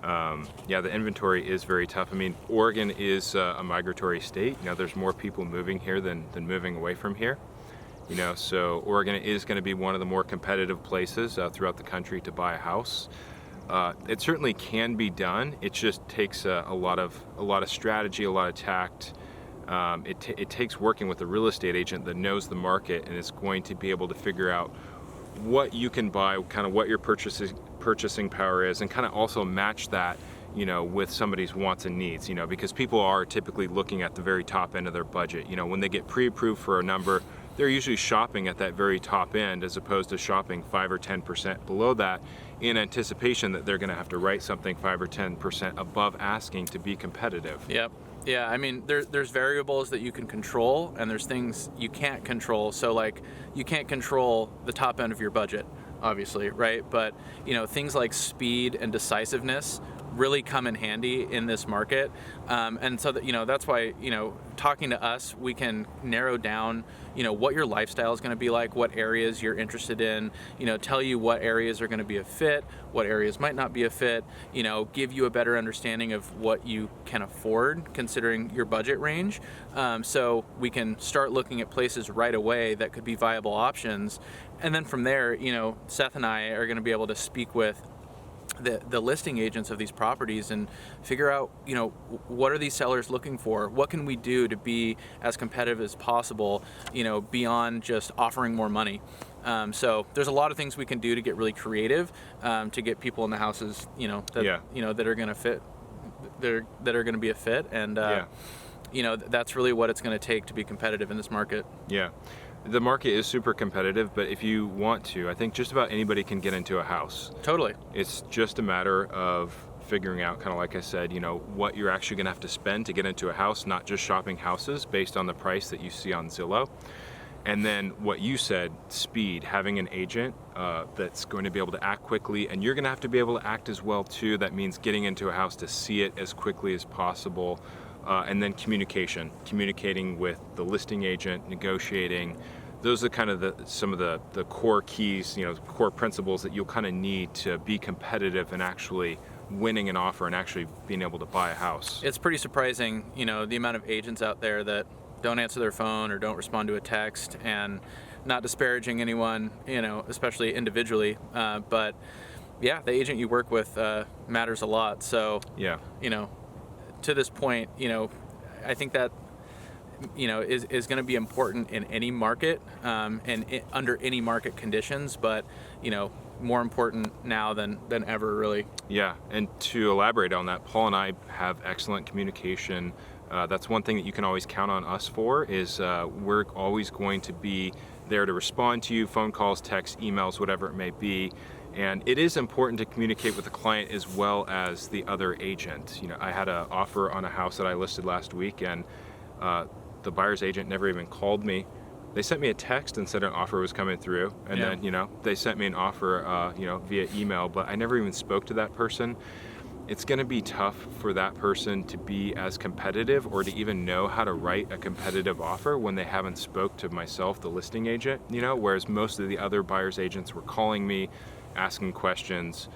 Yeah, the inventory is very tough. I mean, Oregon is a migratory state. There's more people moving here than moving away from here. So Oregon is going to be one of the more competitive places throughout the country to buy a house. It certainly can be done. It just takes a lot of strategy, a lot of tact. It takes working with a real estate agent that knows the market and is going to be able to figure out what you can buy, kind of what your purchasing power is, and kind of also match that, with somebody's wants and needs, because people are typically looking at the very top end of their budget. When they get pre-approved for a number, they're usually shopping at that very top end as opposed to shopping 5 or 10% below that in anticipation that they're going to have to write something 5 or 10% above asking to be competitive. Yep. Yeah, I mean, there's variables that you can control, and there's things you can't control. So, like, you can't control the top end of your budget, obviously, right? But, things like speed and decisiveness really come in handy in this market. And so that, that's why, talking to us, we can narrow down, what your lifestyle is going to be like, what areas you're interested in, tell you what areas are going to be a fit, what areas might not be a fit, give you a better understanding of what you can afford considering your budget range. So we can start looking at places right away that could be viable options. And then from there, Seth and I are going to be able to speak with the listing agents of these properties and figure out, what are these sellers looking for? What can we do to be as competitive as possible, beyond just offering more money? So there's a lot of things we can do to get really creative, to get people in the houses, that are going to fit, that are going to be a fit. And, that's really what it's going to take to be competitive in this market. Yeah. The market is super competitive, but if you want to, I think just about anybody can get into a house. Totally. It's just a matter of figuring out, kind of like I said, what you're actually going to have to spend to get into a house, not just shopping houses based on the price that you see on Zillow. And then what you said, speed, having an agent that's going to be able to act quickly, and you're going to have to be able to act as well too. That means getting into a house to see it as quickly as possible. And then communicating with the listing agent, negotiating. Those are kind of some of the core keys, core principles that you'll kind of need to be competitive and actually winning an offer and actually being able to buy a house. It's pretty surprising, the amount of agents out there that don't answer their phone or don't respond to a text, and not disparaging anyone, especially individually, but yeah, the agent you work with matters a lot. So, yeah, to this point, I think that, is going to be important in any market, and under any market conditions, but, more important now than ever, really. Yeah, and to elaborate on that, Paul and I have excellent communication. That's one thing that you can always count on us for, is we're always going to be there to respond to you, phone calls, texts, emails, whatever it may be. And it is important to communicate with the client as well as the other agent. I had an offer on a house that I listed last week, and the buyer's agent never even called me. They sent me a text and said an offer was coming through, and then they sent me an offer via email, but I never even spoke to that person. It's going to be tough for that person to be as competitive or to even know how to write a competitive offer when they haven't spoke to myself, the listing agent, whereas most of the other buyer's agents were calling me, asking questions.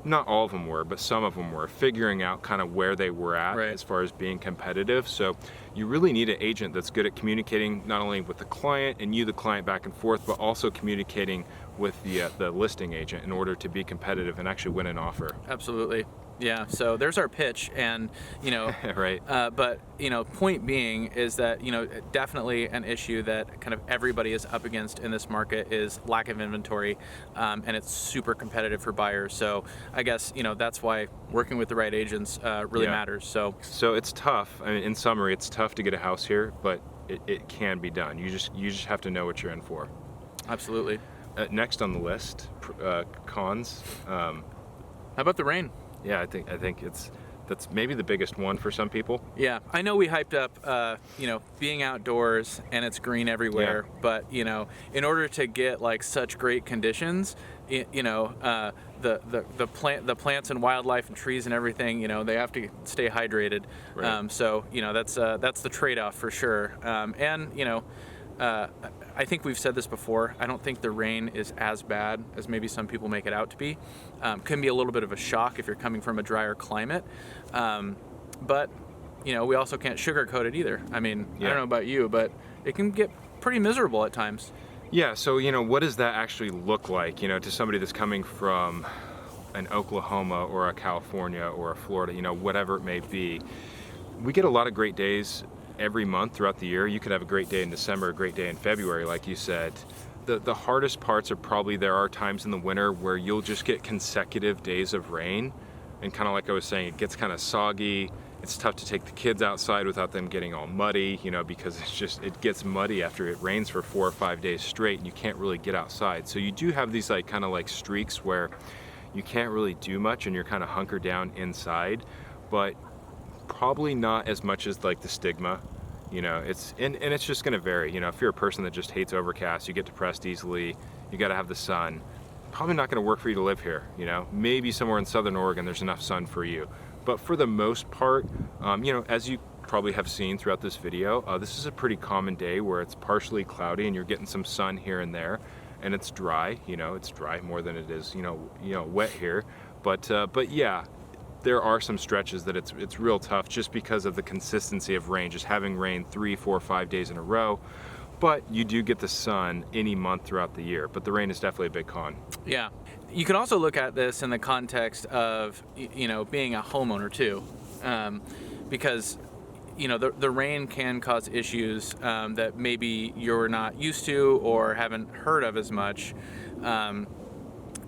Not all of them were, but some of them were, figuring out kind of where they were at as far as being competitive. So you really need an agent that's good at communicating not only with the client and you, the client, back and forth, but also communicating with the listing agent in order to be competitive and actually win an offer. Absolutely. Yeah, so there's our pitch, and right. But point being is that definitely an issue that kind of everybody is up against in this market is lack of inventory, and it's super competitive for buyers. So I guess that's why working with the right agents really matters. So it's tough. I mean, in summary, it's tough to get a house here, but it can be done. You just have to know what you're in for. Absolutely. Next on the list, cons. How about the rain? Yeah, I think that's maybe the biggest one for some people. Yeah, I know we hyped up, being outdoors and it's green everywhere, but in order to get like such great conditions, the plants and wildlife and trees and everything, they have to stay hydrated. Right. So that's the trade-off for sure. And I think we've said this before. I don't think the rain is as bad as maybe some people make it out to be. Can be a little bit of a shock if you're coming from a drier climate. But, we also can't sugarcoat it either. I mean, I don't know about you, but it can get pretty miserable at times. Yeah, so, what does that actually look like, to somebody that's coming from an Oklahoma or a California or a Florida, whatever it may be. We get a lot of great days every month throughout the year. You could have a great day in December, a great day in February, like you said. The hardest parts are probably there are times in the winter where you'll just get consecutive days of rain. And kind of like I was saying, it gets kind of soggy. It's tough to take the kids outside without them getting all muddy, because it gets muddy after it rains for 4 or 5 days straight and you can't really get outside. So you do have these kind of streaks where you can't really do much and you're kind of hunkered down inside, but probably not as much as the stigma, it's just going to vary. If you're a person that just hates overcast, you get depressed easily, you got to have the sun, probably not going to work for you to live here. Maybe somewhere in Southern Oregon there's enough sun for you, but for the most part, as you probably have seen throughout this video, this is a pretty common day where it's partially cloudy and you're getting some sun here and there, and it's dry. It's dry more than it is wet here, but yeah, there are some stretches that it's real tough just because of the consistency of rain, just having rain 3, 4, 5 days in a row. But you do get the sun any month throughout the year, but the rain is definitely a big con. Yeah. You can also look at this in the context of, being a homeowner too, because, the rain can cause issues that maybe you're not used to or haven't heard of as much.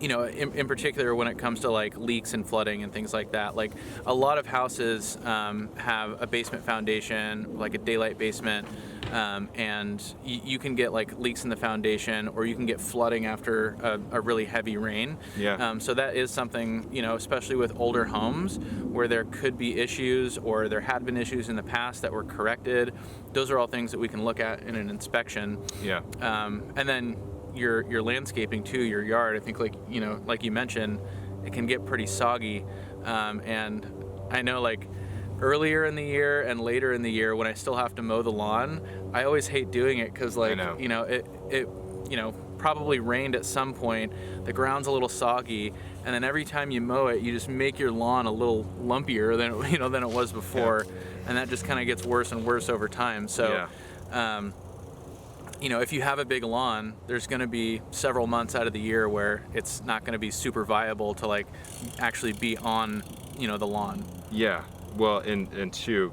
In particular when it comes to leaks and flooding and things like that. A lot of houses have a basement foundation, like a daylight basement, and you can get leaks in the foundation, or you can get flooding after a really heavy rain. Yeah. So that is something, especially with older homes where there could be issues or there had been issues in the past that were corrected. Those are all things that we can look at in an inspection. Yeah. And then your landscaping too, your yard, I think like you mentioned, it can get pretty soggy. And I know earlier in the year and later in the year when I still have to mow the lawn, I always hate doing it because it probably rained at some point, the ground's a little soggy, and then every time you mow it, you just make your lawn a little lumpier than it was before. Yeah. And that just kind of gets worse and worse over time. So yeah. If you have a big lawn, there's going to be several months out of the year where it's not going to be super viable to actually be on, the lawn. Yeah. Well, and too,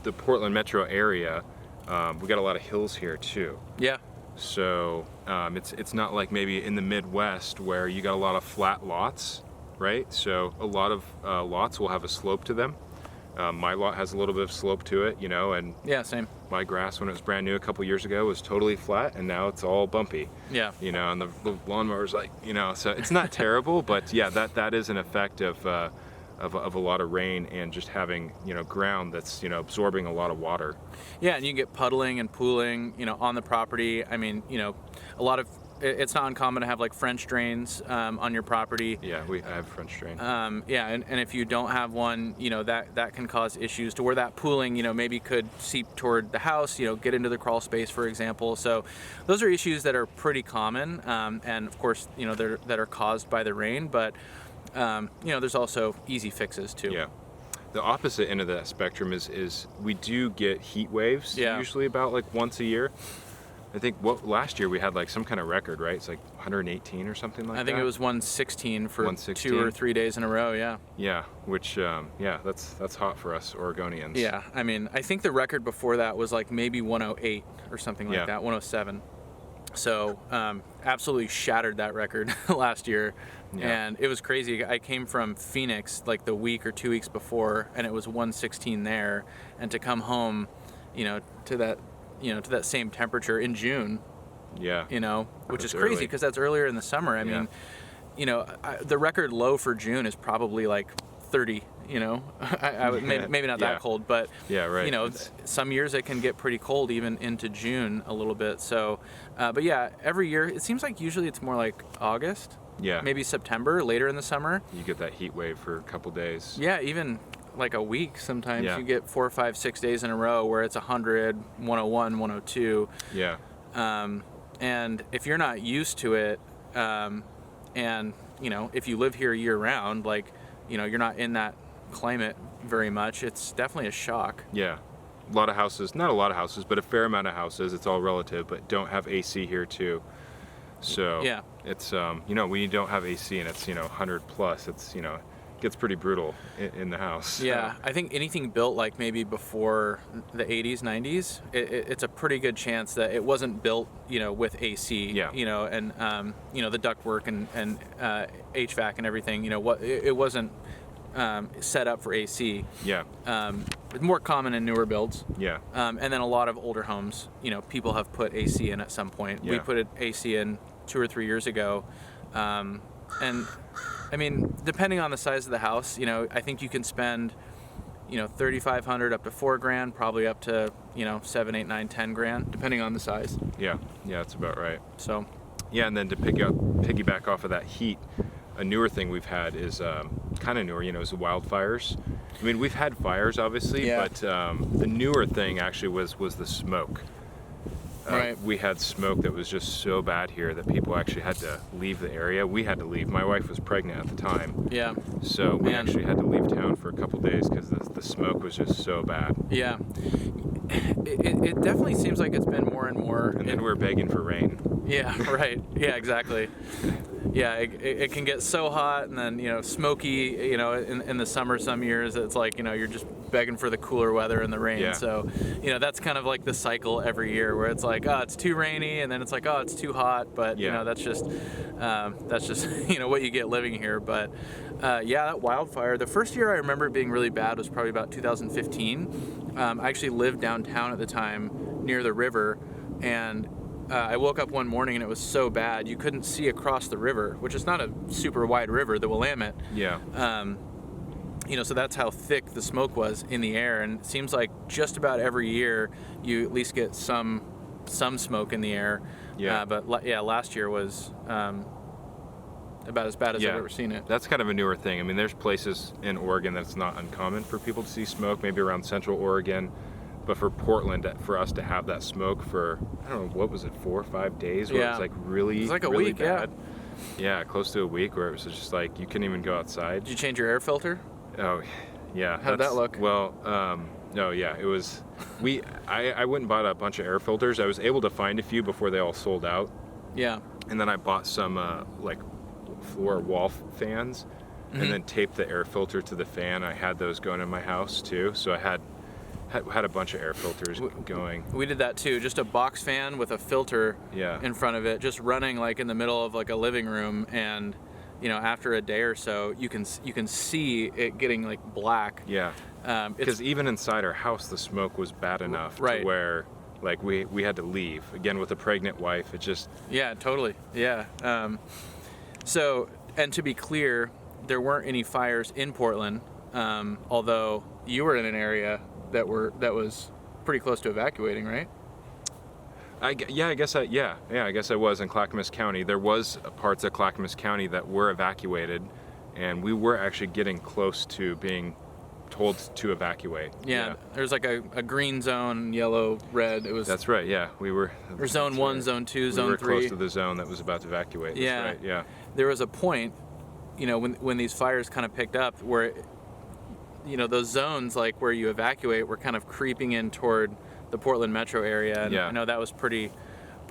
the Portland metro area, we got a lot of hills here too. Yeah. So it's not like maybe in the Midwest where you got a lot of flat lots, right? So a lot of lots will have a slope to them. My lot has a little bit of slope to it, and yeah, same. My grass when it was brand new a couple years ago was totally flat, and now it's all bumpy. Yeah. And the lawnmower's so it's not terrible, but yeah, that is an effect of a lot of rain and just having ground that's absorbing a lot of water. Yeah, and you get puddling and pooling on the property. I mean a lot of it's not uncommon to have French drains on your property. Yeah, I have French drain. Yeah, and if you don't have one, that can cause issues to where that pooling, maybe could seep toward the house, get into the crawl space, for example. So those are issues that are pretty common, and of course, that are caused by the rain. But there's also easy fixes too. Yeah. The opposite end of that spectrum is we do get heat waves. Yeah. Usually about once a year. I think last year we had some kind of record, right? It's 118 or something like that. I think it was 116 for 2 or 3 days in a row. Yeah. Yeah, which that's hot for us Oregonians. Yeah, I mean I think the record before that was maybe 108 or something like that, 107. So absolutely shattered that record last year. Yeah. And it was crazy. I came from Phoenix the week or 2 weeks before, and it was 116 there, and to come home, to that same temperature in June. Yeah. Which is crazy because that's earlier in the summer. I mean, the record low for June is probably 30. Maybe not that cold, but yeah, right. Some years it can get pretty cold even into June a little bit. So, but yeah, every year it seems usually it's more August. Yeah. Maybe September, later in the summer. You get that heat wave for a couple days. Yeah, even like a week sometimes. Yeah. You get 4, 5, 6 days in a row where it's 100, 101, 102. Yeah. And if you're not used to it, and if you live here year round, like you're not in that climate very much, it's definitely a shock. Yeah. A lot of houses, not a lot of houses, but a fair amount of houses, it's all relative, but don't have AC here too. So Yeah. it's, when you don't have AC and it's, 100 plus, it's, gets pretty brutal in the house. Yeah, I think anything built like maybe before the 80s, 90s, it's a pretty good chance that it wasn't built, with AC, Yeah. And, the ductwork and HVAC and everything, it wasn't set up for AC. Yeah. It's more common in newer builds. Yeah. And then a lot of older homes, people have put AC in at some point. We Yeah. put AC in 2 or 3 years ago. And I mean, depending on the size of the house, I think you can spend, $3,500 up to $4,000, probably up to, 7, 8, 9, 10 grand, depending on the size. Yeah. Yeah, that's about right. So, Yeah, and then to piggyback off of that heat, a newer thing we've had is kind of newer, is the wildfires. I mean, we've had fires, obviously, Yeah. but the newer thing actually was the smoke. Right. We had smoke that was just so bad here that people actually had to leave the area. We had to leave. My wife was pregnant at the time, yeah. so we Man. actually had to leave town for a couple days because the smoke was just so bad. Yeah. It definitely seems like it's been more and more. And then we're begging for rain. Yeah, right. Yeah, exactly. Yeah, it can get so hot and then, smoky, in the summer some years it's like, you're just begging for the cooler weather and the rain. Yeah. So, that's kind of like the cycle every year where it's like, oh, it's too rainy, and then it's like, oh, it's too hot. But, Yeah. that's just, what you get living here. But, yeah, that wildfire, the first year I remember it being really bad was probably about 2015. I actually lived downtown at the time near the river, and I woke up one morning and it was so bad you couldn't see across the river, which is not a super wide river, the Willamette. Yeah. So that's how thick the smoke was in the air, and it seems like just about every year you at least get some smoke in the air. Yeah. But last year was about as bad as I've ever seen it. That's kind of a newer thing. I mean, there's places in Oregon that's not uncommon for people to see smoke, maybe around Central Oregon. But for Portland, for us to have that smoke for, I don't know, what was it, 4 or 5 days? Where Yeah. it was like really, It was like a really week, yeah. bad. Yeah, close to a week where it was just like you couldn't even go outside. Did you change your air filter? Oh, yeah. How'd that look? Well, no, yeah, it was, I went and bought a bunch of air filters. I was able to find a few before they all sold out. Yeah. And then I bought some like floor wall fans and then taped the air filter to the fan. I had those going in my house too. So I had a bunch of air filters going. We did that too, just a box fan with a filter Yeah. in front of it, just running like in the middle of like a living room, and after a day or so you can see it getting like black. Yeah. It's Because even inside our house, the smoke was bad enough Right. to where like we had to leave. Again, with a pregnant wife, it just, Yeah, totally. Yeah. So, and to be clear, there weren't any fires in Portland, although you were in an area that was pretty close to evacuating, right? I guess I was in Clackamas County. There was parts of Clackamas County that were evacuated, and we were actually getting close to being told to evacuate. Yeah. There's like a green zone, yellow, red. It was. That's right. Yeah, we were. Or zone that's 1, right. zone 2, We zone were 3. close to the zone that was about to evacuate. That's Yeah. right. Yeah. There was a point, when these fires kind of picked up, where, those zones like where you evacuate were kind of creeping in toward the Portland metro area, and Yeah. I know that was pretty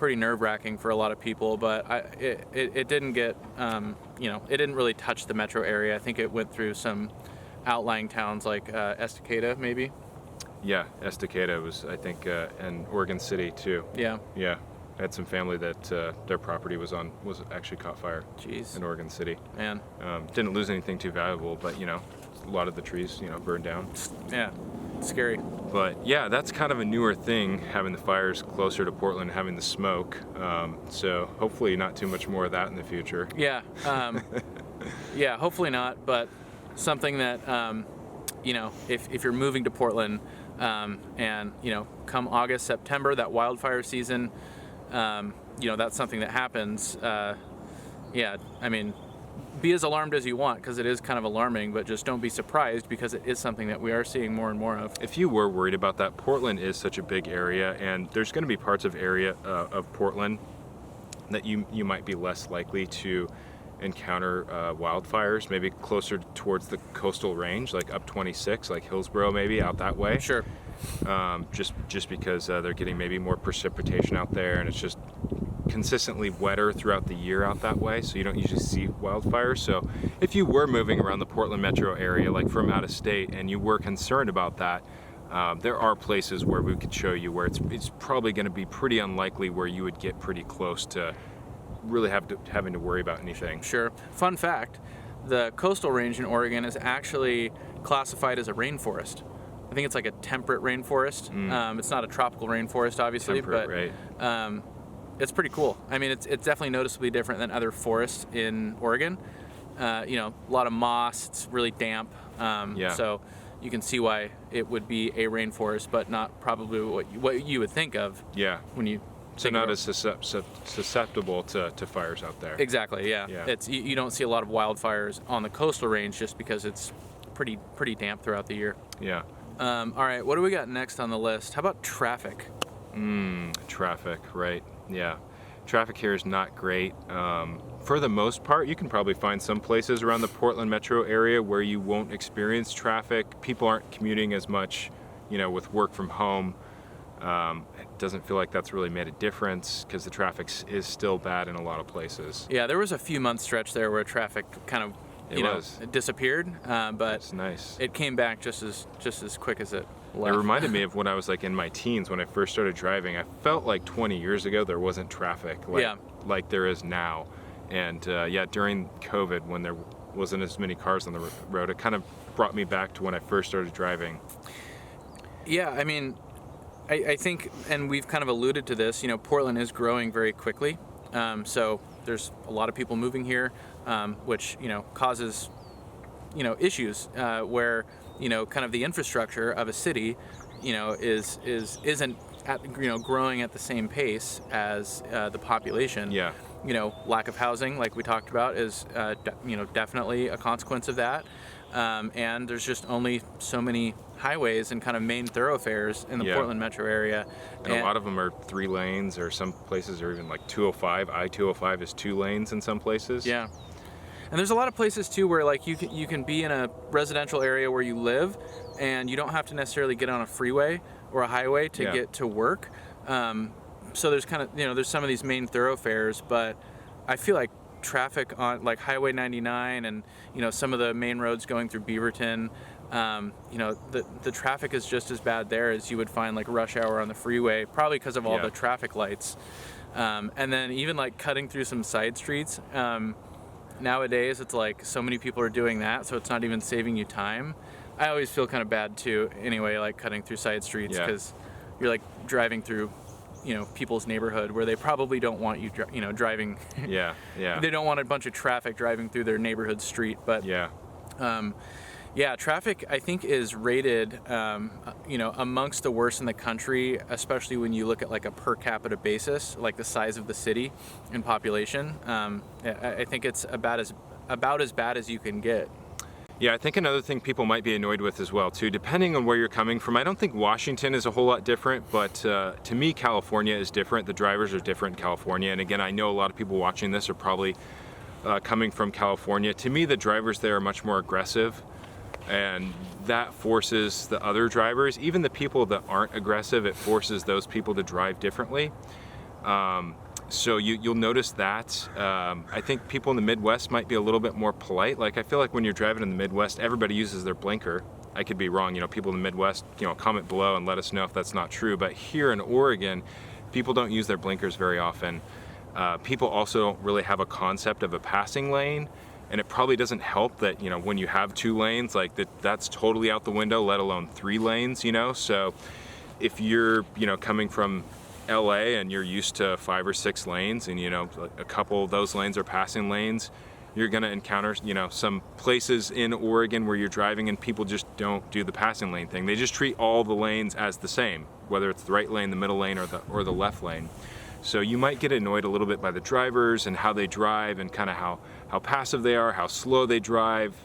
nerve-wracking for a lot of people, but it didn't get, it didn't really touch the metro area. I think it went through some outlying towns like Estacada, maybe. Yeah, Estacada was, I think, and Oregon City too. Yeah. Yeah, I had some family that their property was actually caught fire Jeez. in Oregon City. Man. Didn't lose anything too valuable, but a lot of the trees, burned down. Yeah. It's scary. But yeah, that's kind of a newer thing, having the fires closer to Portland, having the smoke. So hopefully not too much more of that in the future. Yeah. Yeah. Hopefully not, but something that if you're moving to Portland, and come August, September, that wildfire season, that's something that happens. Yeah, I mean, be as alarmed as you want, because it is kind of alarming, but just don't be surprised, because it is something that we are seeing more and more of. If you were worried about that, Portland is such a big area, and there's going to be parts of Portland that you might be less likely to encounter wildfires, maybe closer towards the coastal range, like up 26, like Hillsborough, maybe out that way. Sure. Just because they're getting maybe more precipitation out there, and it's just consistently wetter throughout the year out that way, so you don't usually see wildfires. So if you were moving around the Portland metro area, like from out of state, and you were concerned about that, there are places where we could show you where it's probably going to be pretty unlikely where you would get pretty close to really having to worry about anything. Sure. Fun fact, the coastal range in Oregon is actually classified as a rainforest. I think it's like a temperate rainforest. It's not a tropical rainforest, obviously, Temperate, but right. It's pretty cool. I mean, it's definitely noticeably different than other forests in Oregon. A lot of moss. It's really damp. So you can see why it would be a rainforest, but not probably what you would think of. Yeah. When you So not as susceptible to fires out there. Exactly. Yeah. Yeah. It's you don't see a lot of wildfires on the coastal range just because it's pretty damp throughout the year. Yeah. All right. What do we got next on the list? How about traffic? Traffic, right. Yeah. Traffic here is not great. For the most part, you can probably find some places around the Portland metro area where you won't experience traffic. People aren't commuting as much, with work from home. It doesn't feel like that's really made a difference because the traffic is still bad in a lot of places. Yeah, there was a few month stretch there where traffic kind of it disappeared, but it's nice. It came back just as quick as it left. It reminded me of when I was like in my teens when I first started driving. I felt like 20 years ago there wasn't traffic like there is now. And during COVID when there wasn't as many cars on the road, it kind of brought me back to when I first started driving. Yeah, I mean, I think, and we've kind of alluded to this, Portland is growing very quickly. So there's a lot of people moving here, which, causes, issues where, kind of the infrastructure of a city, isn't growing at the same pace as the population. Yeah. Lack of housing, like we talked about, is, definitely a consequence of that. And there's just only so many highways and kind of main thoroughfares in the Portland metro area. And a lot of them are 3 lanes, or some places are even like 205. I-205 is 2 lanes in some places. Yeah. And there's a lot of places too where like you can be in a residential area where you live and you don't have to necessarily get on a freeway or a highway to get to work. So there's kind of, there's some of these main thoroughfares, but I feel like traffic on like Highway 99 and some of the main roads going through Beaverton, the traffic is just as bad there as you would find like rush hour on the freeway, probably because of all the traffic lights. And then even like cutting through some side streets, nowadays it's like so many people are doing that, so it's not even saving you time. I always feel kind of bad too anyway, like cutting through side streets, because you're like driving through people's neighborhood where they probably don't want you driving. They don't want a bunch of traffic driving through their neighborhood street, but traffic I think is rated amongst the worst in the country, especially when you look at like a per capita basis, like the size of the city and population. I think it's about as bad as you can get. Yeah, I think another thing people might be annoyed with as well too, depending on where you're coming from. I don't think Washington is a whole lot different, but to me California is different. The drivers are different in California, and again, I know a lot of people watching this are probably coming from California. To me, the drivers there are much more aggressive, and that forces the other drivers, even the people that aren't aggressive, it forces those people to drive differently. So you'll notice that. I think people in the Midwest might be a little bit more polite. Like I feel like when you're driving in the Midwest, everybody uses their blinker. I could be wrong. People in the Midwest, comment below and let us know if that's not true. But here in Oregon, people don't use their blinkers very often. People also don't really have a concept of a passing lane. And it probably doesn't help that, when you have 2 lanes, like that's totally out the window, let alone 3 lanes, So if you're, coming from LA and you're used to 5 or 6 lanes and a couple of those lanes are passing lanes, you're going to encounter some places in Oregon where you're driving and people just don't do the passing lane thing. They just treat all the lanes as the same, whether it's the right lane, the middle lane, or the left lane. So you might get annoyed a little bit by the drivers and how they drive and kind of how passive they are, how slow they drive.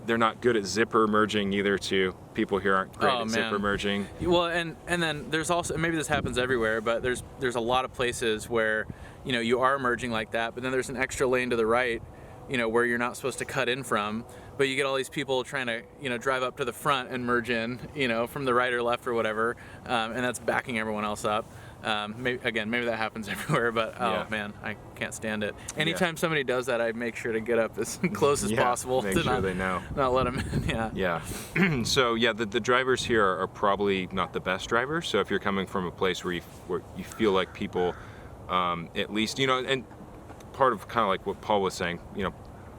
They're not good at zipper merging either too. People here aren't great at zipper merging. Well, and then there's also, maybe this happens everywhere, but there's a lot of places where, you know, you are merging like that, but then there's an extra lane to the right, you know, where you're not supposed to cut in from, but you get all these people trying to, you know, drive up to the front and merge in, you know, from the right or left or whatever, and that's backing everyone else up. Maybe that happens everywhere, but man, I can't stand it. Anytime somebody does that, I make sure to get up as close as possible make to sure they know. not let them in. Yeah. So the drivers here are probably not the best drivers. So if you're coming from a place where you feel like people, at least, you know, and part of kind of like what Paul was saying, you know,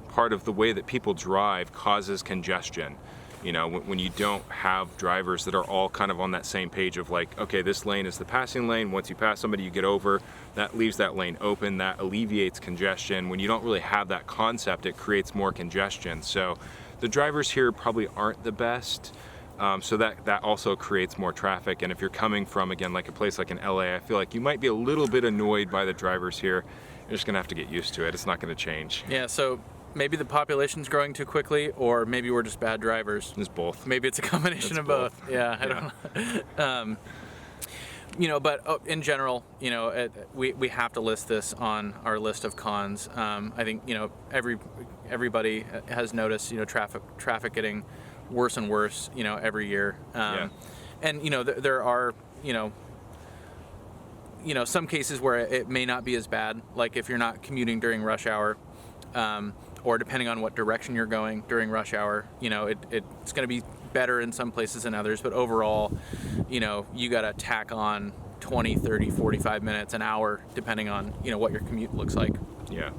part of the way that people drive causes congestion. You know, when you don't have drivers that are all kind of on that same page of like, okay, this lane is the passing lane. Once you pass somebody, you get over. That leaves that lane open. That alleviates congestion. When you don't really have that concept, it creates more congestion. So the drivers here probably aren't the best. So that also creates more traffic. And if you're coming from, again, like a place like in LA, I feel like you might be a little bit annoyed by the drivers here. You're just gonna have to get used to it. It's not gonna change. Yeah, so maybe the population's growing too quickly, or maybe we're just bad drivers. It's both. Maybe it's a combination of both. Yeah, I don't know. You know, but in general, you know, we have to list this on our list of cons. I think, you know, everybody has noticed, you know, traffic getting worse and worse, you know, every year. And you know, there are, you know, some cases where it may not be as bad, like if you're not commuting during rush hour, or depending on what direction you're going during rush hour, you know, it's going to be better in some places than others, but overall, you know, you got to tack on 20, 30, 45 minutes, an hour, depending on, you know, what your commute looks like. Yeah.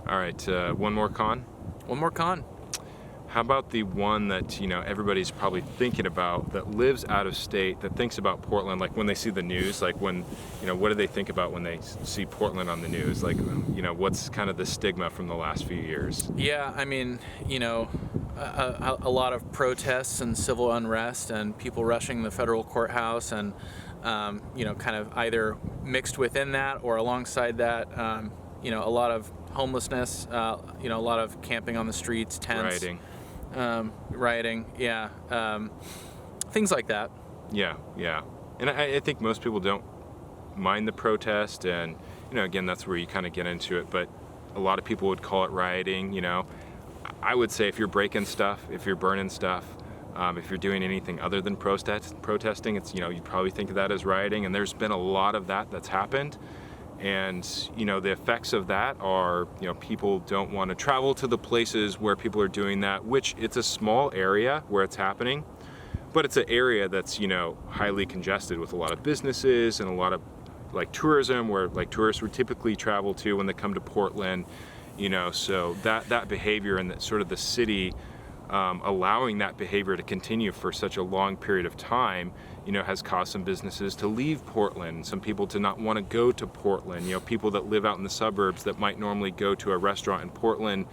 All right, one more con? One more con. How about the one that, you know, everybody's probably thinking about, that lives out of state, that thinks about Portland, like when they see the news, like when, you know, what do they think about when they see Portland on the news? Like, you know, what's kind of the stigma from the last few years? Yeah, I mean, you know, a lot of protests and civil unrest and people rushing the federal courthouse and, you know, kind of either mixed within that or alongside that, you know, a lot of homelessness, you know, a lot of camping on the streets, tents. Rioting, yeah, things like that. Yeah. And I think most people don't mind the protest, and, you know, again, that's where you kind of get into it, but a lot of people would call it rioting, you know. I would say if you're breaking stuff, if you're burning stuff, if you're doing anything other than protesting, it's, you know, you probably think of that as rioting, and there's been a lot of that's happened. And, you know, the effects of that are, you know, people don't want to travel to the places where people are doing that, which it's a small area where it's happening, but it's an area that's, you know, highly congested with a lot of businesses and a lot of like tourism, where like tourists would typically travel to when they come to Portland, you know. So that behavior and that sort of the city allowing that behavior to continue for such a long period of time, you know, has caused some businesses to leave Portland, some people to not want to go to Portland. You know, people that live out in the suburbs that might normally go to a restaurant in Portland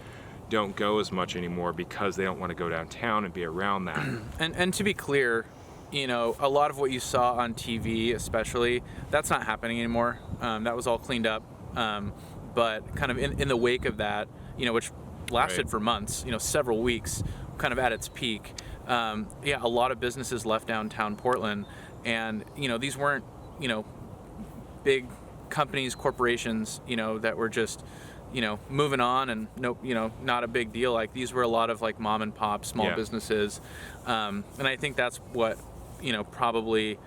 don't go as much anymore because they don't want to go downtown and be around that. And to be clear, you know, a lot of what you saw on TV especially, that's not happening anymore. That was all cleaned up. But kind of in the wake of that, you know, which lasted for months, you know, several weeks, kind of at its peak, yeah, a lot of businesses left downtown Portland, and, you know, these weren't, you know, big companies, corporations, you know, that were just, you know, moving on and no, you know, not a big deal. Like, these were a lot of like mom and pop small businesses, and I think that's what, you know, probably,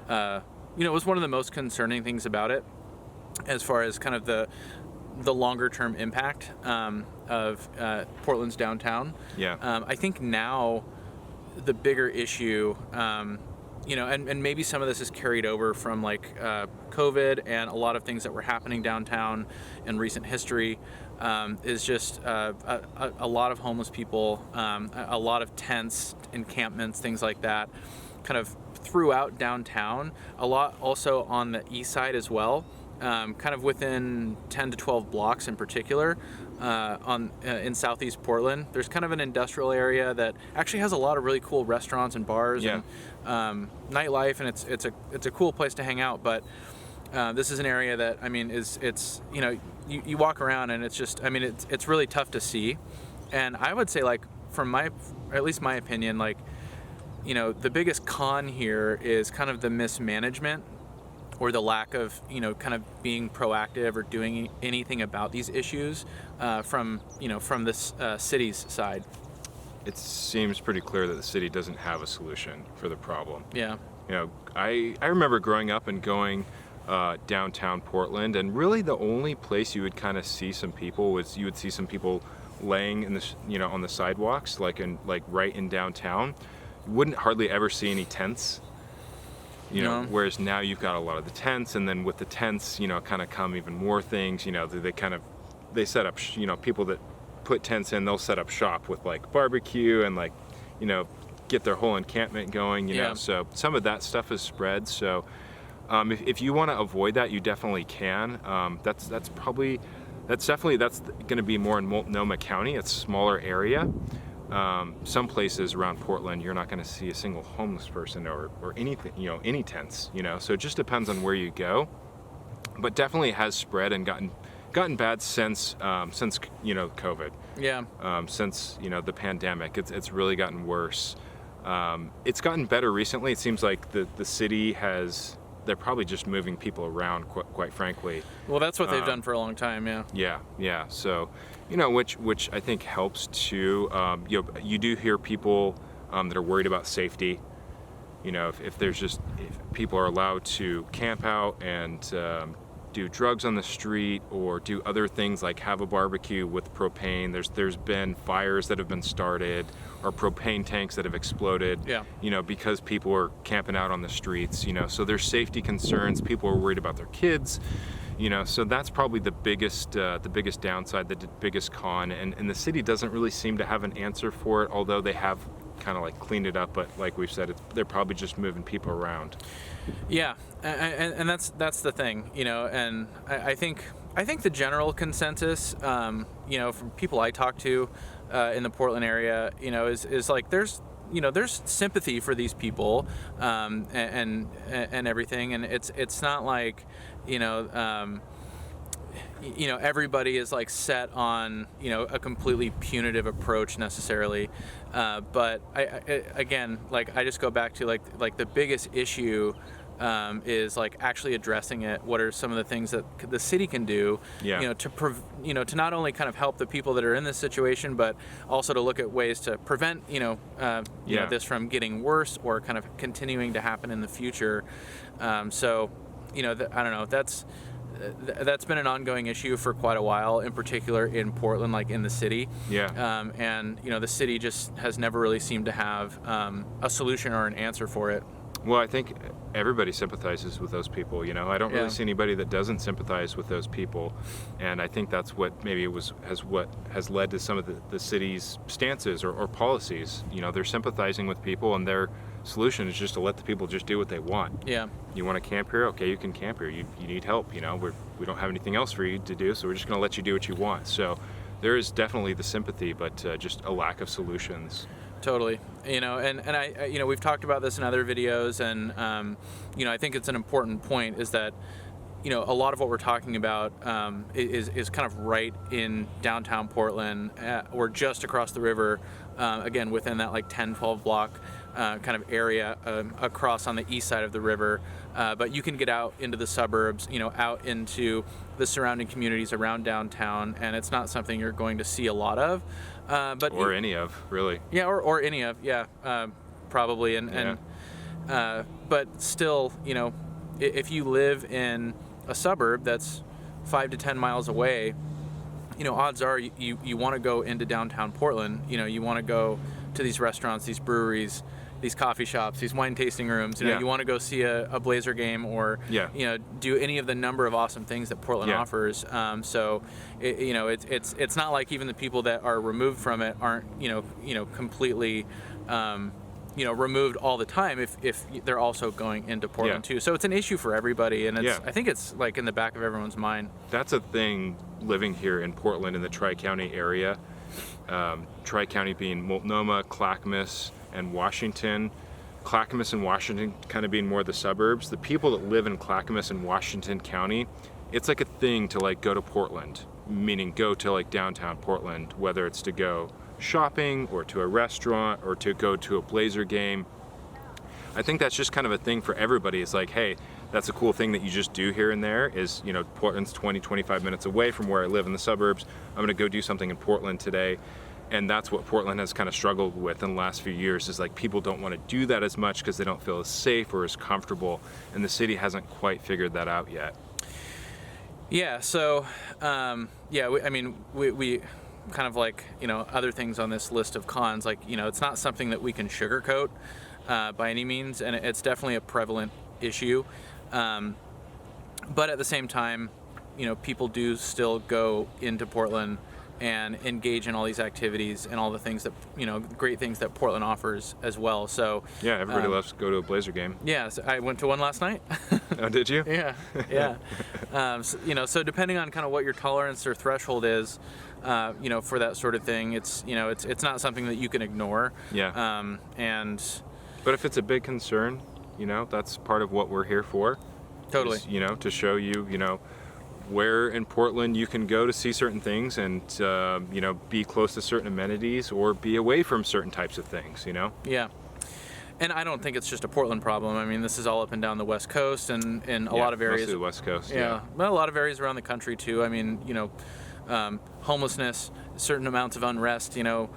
you know, was one of the most concerning things about it, as far as kind of the longer term impact of Portland's downtown. I think now the bigger issue, you know, and maybe some of this is carried over from like COVID and a lot of things that were happening downtown in recent history, is just a lot of homeless people, a lot of tents, encampments, things like that, kind of throughout downtown, a lot also on the east side as well. Kind of within 10 to 12 blocks in particular, in southeast Portland. There's kind of an industrial area that actually has a lot of really cool restaurants and bars and nightlife, and it's a cool place to hang out. But This is an area that, I mean, it's you walk around and it's just, I mean, it's really tough to see. And I would say, like, from at least my opinion, like, the biggest con here is kind of the mismanagement or the lack of, kind of being proactive or doing anything about these issues from this city's side. It seems pretty clear that the city doesn't have a solution for the problem. Yeah. I remember growing up and going downtown Portland, and really the only place you would kind of see some people was you would see some people laying in the on the sidewalks, like right in downtown. You wouldn't hardly ever see any tents. Whereas now you've got a lot of the tents, and then with the tents, kind of come even more things. They set up, people that put tents in, they'll set up shop with like barbecue and get their whole encampment going. So some of that stuff is spread. So if you want to avoid that, you definitely can. That's definitely going to be more in Multnomah County. It's a smaller area. Some places around Portland, you're not going to see a single homeless person or anything, any tents, so it just depends on where you go. But definitely it has spread and gotten bad since COVID. Yeah. Since the pandemic, it's really gotten worse. It's gotten better recently. It seems like the city they're probably just moving people around, quite frankly. Well, that's what they've done for a long time, yeah. Yeah. So, which I think helps too. You do hear people that are worried about safety. If people are allowed to camp out and do drugs on the street or do other things like have a barbecue with propane. There's been fires that have been started or propane tanks that have exploded. Because people are camping out on the streets. So there's safety concerns. People are worried about their kids. So that's probably the biggest downside, the biggest con. And the city doesn't really seem to have an answer for it, although they have kind of like cleaned it up. But like we've said, they're probably just moving people around. Yeah, and that's the thing, and I think the general consensus, from people I talk to in the Portland area, is like there's sympathy for these people and everything, and it's not like everybody is like set on a completely punitive approach necessarily, but I just go back to like the biggest issue is like actually addressing it. What are some of the things that the city can do, to not only kind of help the people that are in this situation, but also to look at ways to prevent this from getting worse or kind of continuing to happen in the future. I don't know. That's been an ongoing issue for quite a while, in particular in Portland, like in the city. And the city just has never really seemed to have a solution or an answer for it. Well, I think everybody sympathizes with those people. I don't really see anybody that doesn't sympathize with those people, and I think that's what has led to some of the city's stances or policies. They're sympathizing with people, and their solution is just to let the people just do what they want. You want to camp here? Okay, you can camp here. You need help. We don't have anything else for you to do, so we're just going to let you do what you want. So there is definitely the sympathy, but just a lack of solutions. Totally. And I we've talked about this in other videos, and I think it's an important point is that a lot of what we're talking about is kind of right in downtown Portland, or just across the river, again within that like 10-12 block kind of area across on the east side of the river, but you can get out into the suburbs, out into the surrounding communities around downtown, and it's not something you're going to see a lot of. Any of, really. Yeah, or any of, probably. But still, if you live in a suburb that's 5 to 10 miles away, odds are you want to go into downtown Portland. You want to go to these restaurants, these breweries, these coffee shops, these wine tasting rooms. You want to go see a Blazer game, or do any of the number of awesome things that Portland offers. It's not like even the people that are removed from it aren't completely removed all the time if they're also going into Portland too. So it's an issue for everybody, and I think it's like in the back of everyone's mind. That's a thing living here in Portland in the Tri-County area. Tri-County being Multnomah, Clackamas, and Washington. Clackamas and Washington kind of being more the suburbs, the people that live in Clackamas and Washington County, it's like a thing to like go to Portland, meaning go to like downtown Portland, whether it's to go shopping or to a restaurant or to go to a Blazer game. I think that's just kind of a thing for everybody. It's like, hey, that's a cool thing that you just do here and there is, you know, Portland's 20-25 minutes away from where I live in the suburbs. I'm gonna go do something in Portland today. And that's what Portland has kind of struggled with in the last few years, is like people don't want to do that as much because they don't feel as safe or as comfortable, and the city hasn't quite figured that out yet. Yeah, so we kind of like, you know, other things on this list of cons, like, you know, it's not something that we can sugarcoat by any means, and it's definitely a prevalent issue. But at the same time, you know, people do still go into Portland and engage in all these activities and all the things that, you know, great things that Portland offers as well. So yeah, everybody loves to go to a Blazer game. Yeah, so I went to one last night. Oh, did you? Yeah, yeah. So, you know, so depending on kind of what your tolerance or threshold is, you know, for that sort of thing, it's, you know, it's not something that you can ignore. Yeah. But if it's a big concern, you know, that's part of what we're here for. Totally. Is, you know, to show you, you know, where in Portland you can go to see certain things and, you know, be close to certain amenities or be away from certain types of things, you know? Yeah. And I don't think it's just a Portland problem. I mean, this is all up and down the West Coast and in a lot of areas. Mostly the West Coast, yeah. Well, a lot of areas around the country too. I mean, you know, homelessness, certain amounts of unrest, you know,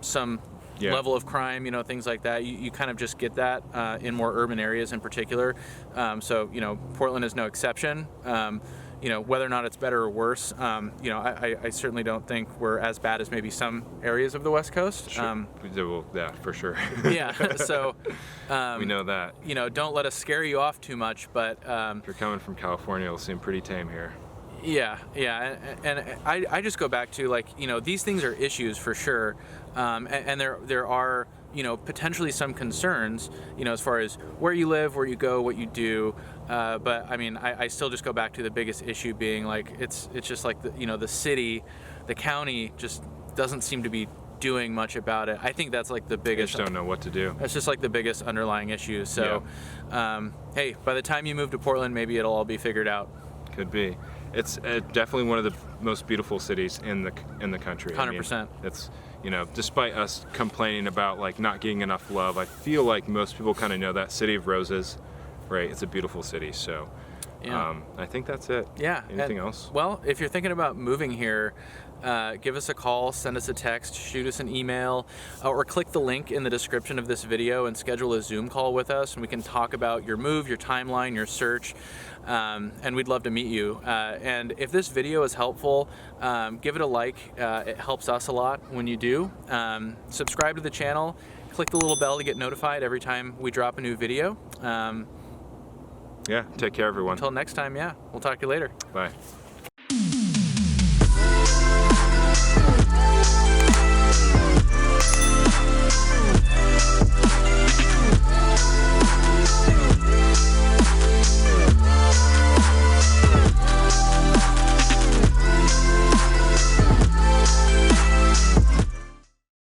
some level of crime, you know, things like that. You kind of just get that in more urban areas in particular. So, you know, Portland is no exception. You know, whether or not it's better or worse, you know, I certainly don't think we're as bad as maybe some areas of the West Coast. Sure. Yeah, for sure. Yeah, so we know that. You know, don't let us scare you off too much, but if you're coming from California, it'll seem pretty tame here. Yeah, and I just go back to, like, you know, these things are issues for sure, and there are, you know, potentially some concerns, you know, as far as where you live, where you go, what you do. But I mean, I still just go back to the biggest issue being like it's just like the, you know, the city, the county just doesn't seem to be doing much about it. I think that's like the biggest. They just don't know what to do. That's just like the biggest underlying issue. So, hey, by the time you move to Portland, maybe it'll all be figured out. Could be. It's definitely one of the most beautiful cities in the country. 100%. I mean, it's, you know, despite us complaining about like not getting enough love, I feel like most people kind of know that City of Roses, right? It's a beautiful city. So I think that's it. Yeah. Anything else? Well, if you're thinking about moving here, give us a call, send us a text, shoot us an email, or click the link in the description of this video and schedule a Zoom call with us, and we can talk about your move, your timeline, your search, and we'd love to meet you. And if this video is helpful, give it a like. It helps us a lot when you do. Subscribe to the channel, click the little bell to get notified every time we drop a new video. Yeah, take care, everyone. Until next time, yeah, we'll talk to you later. Bye.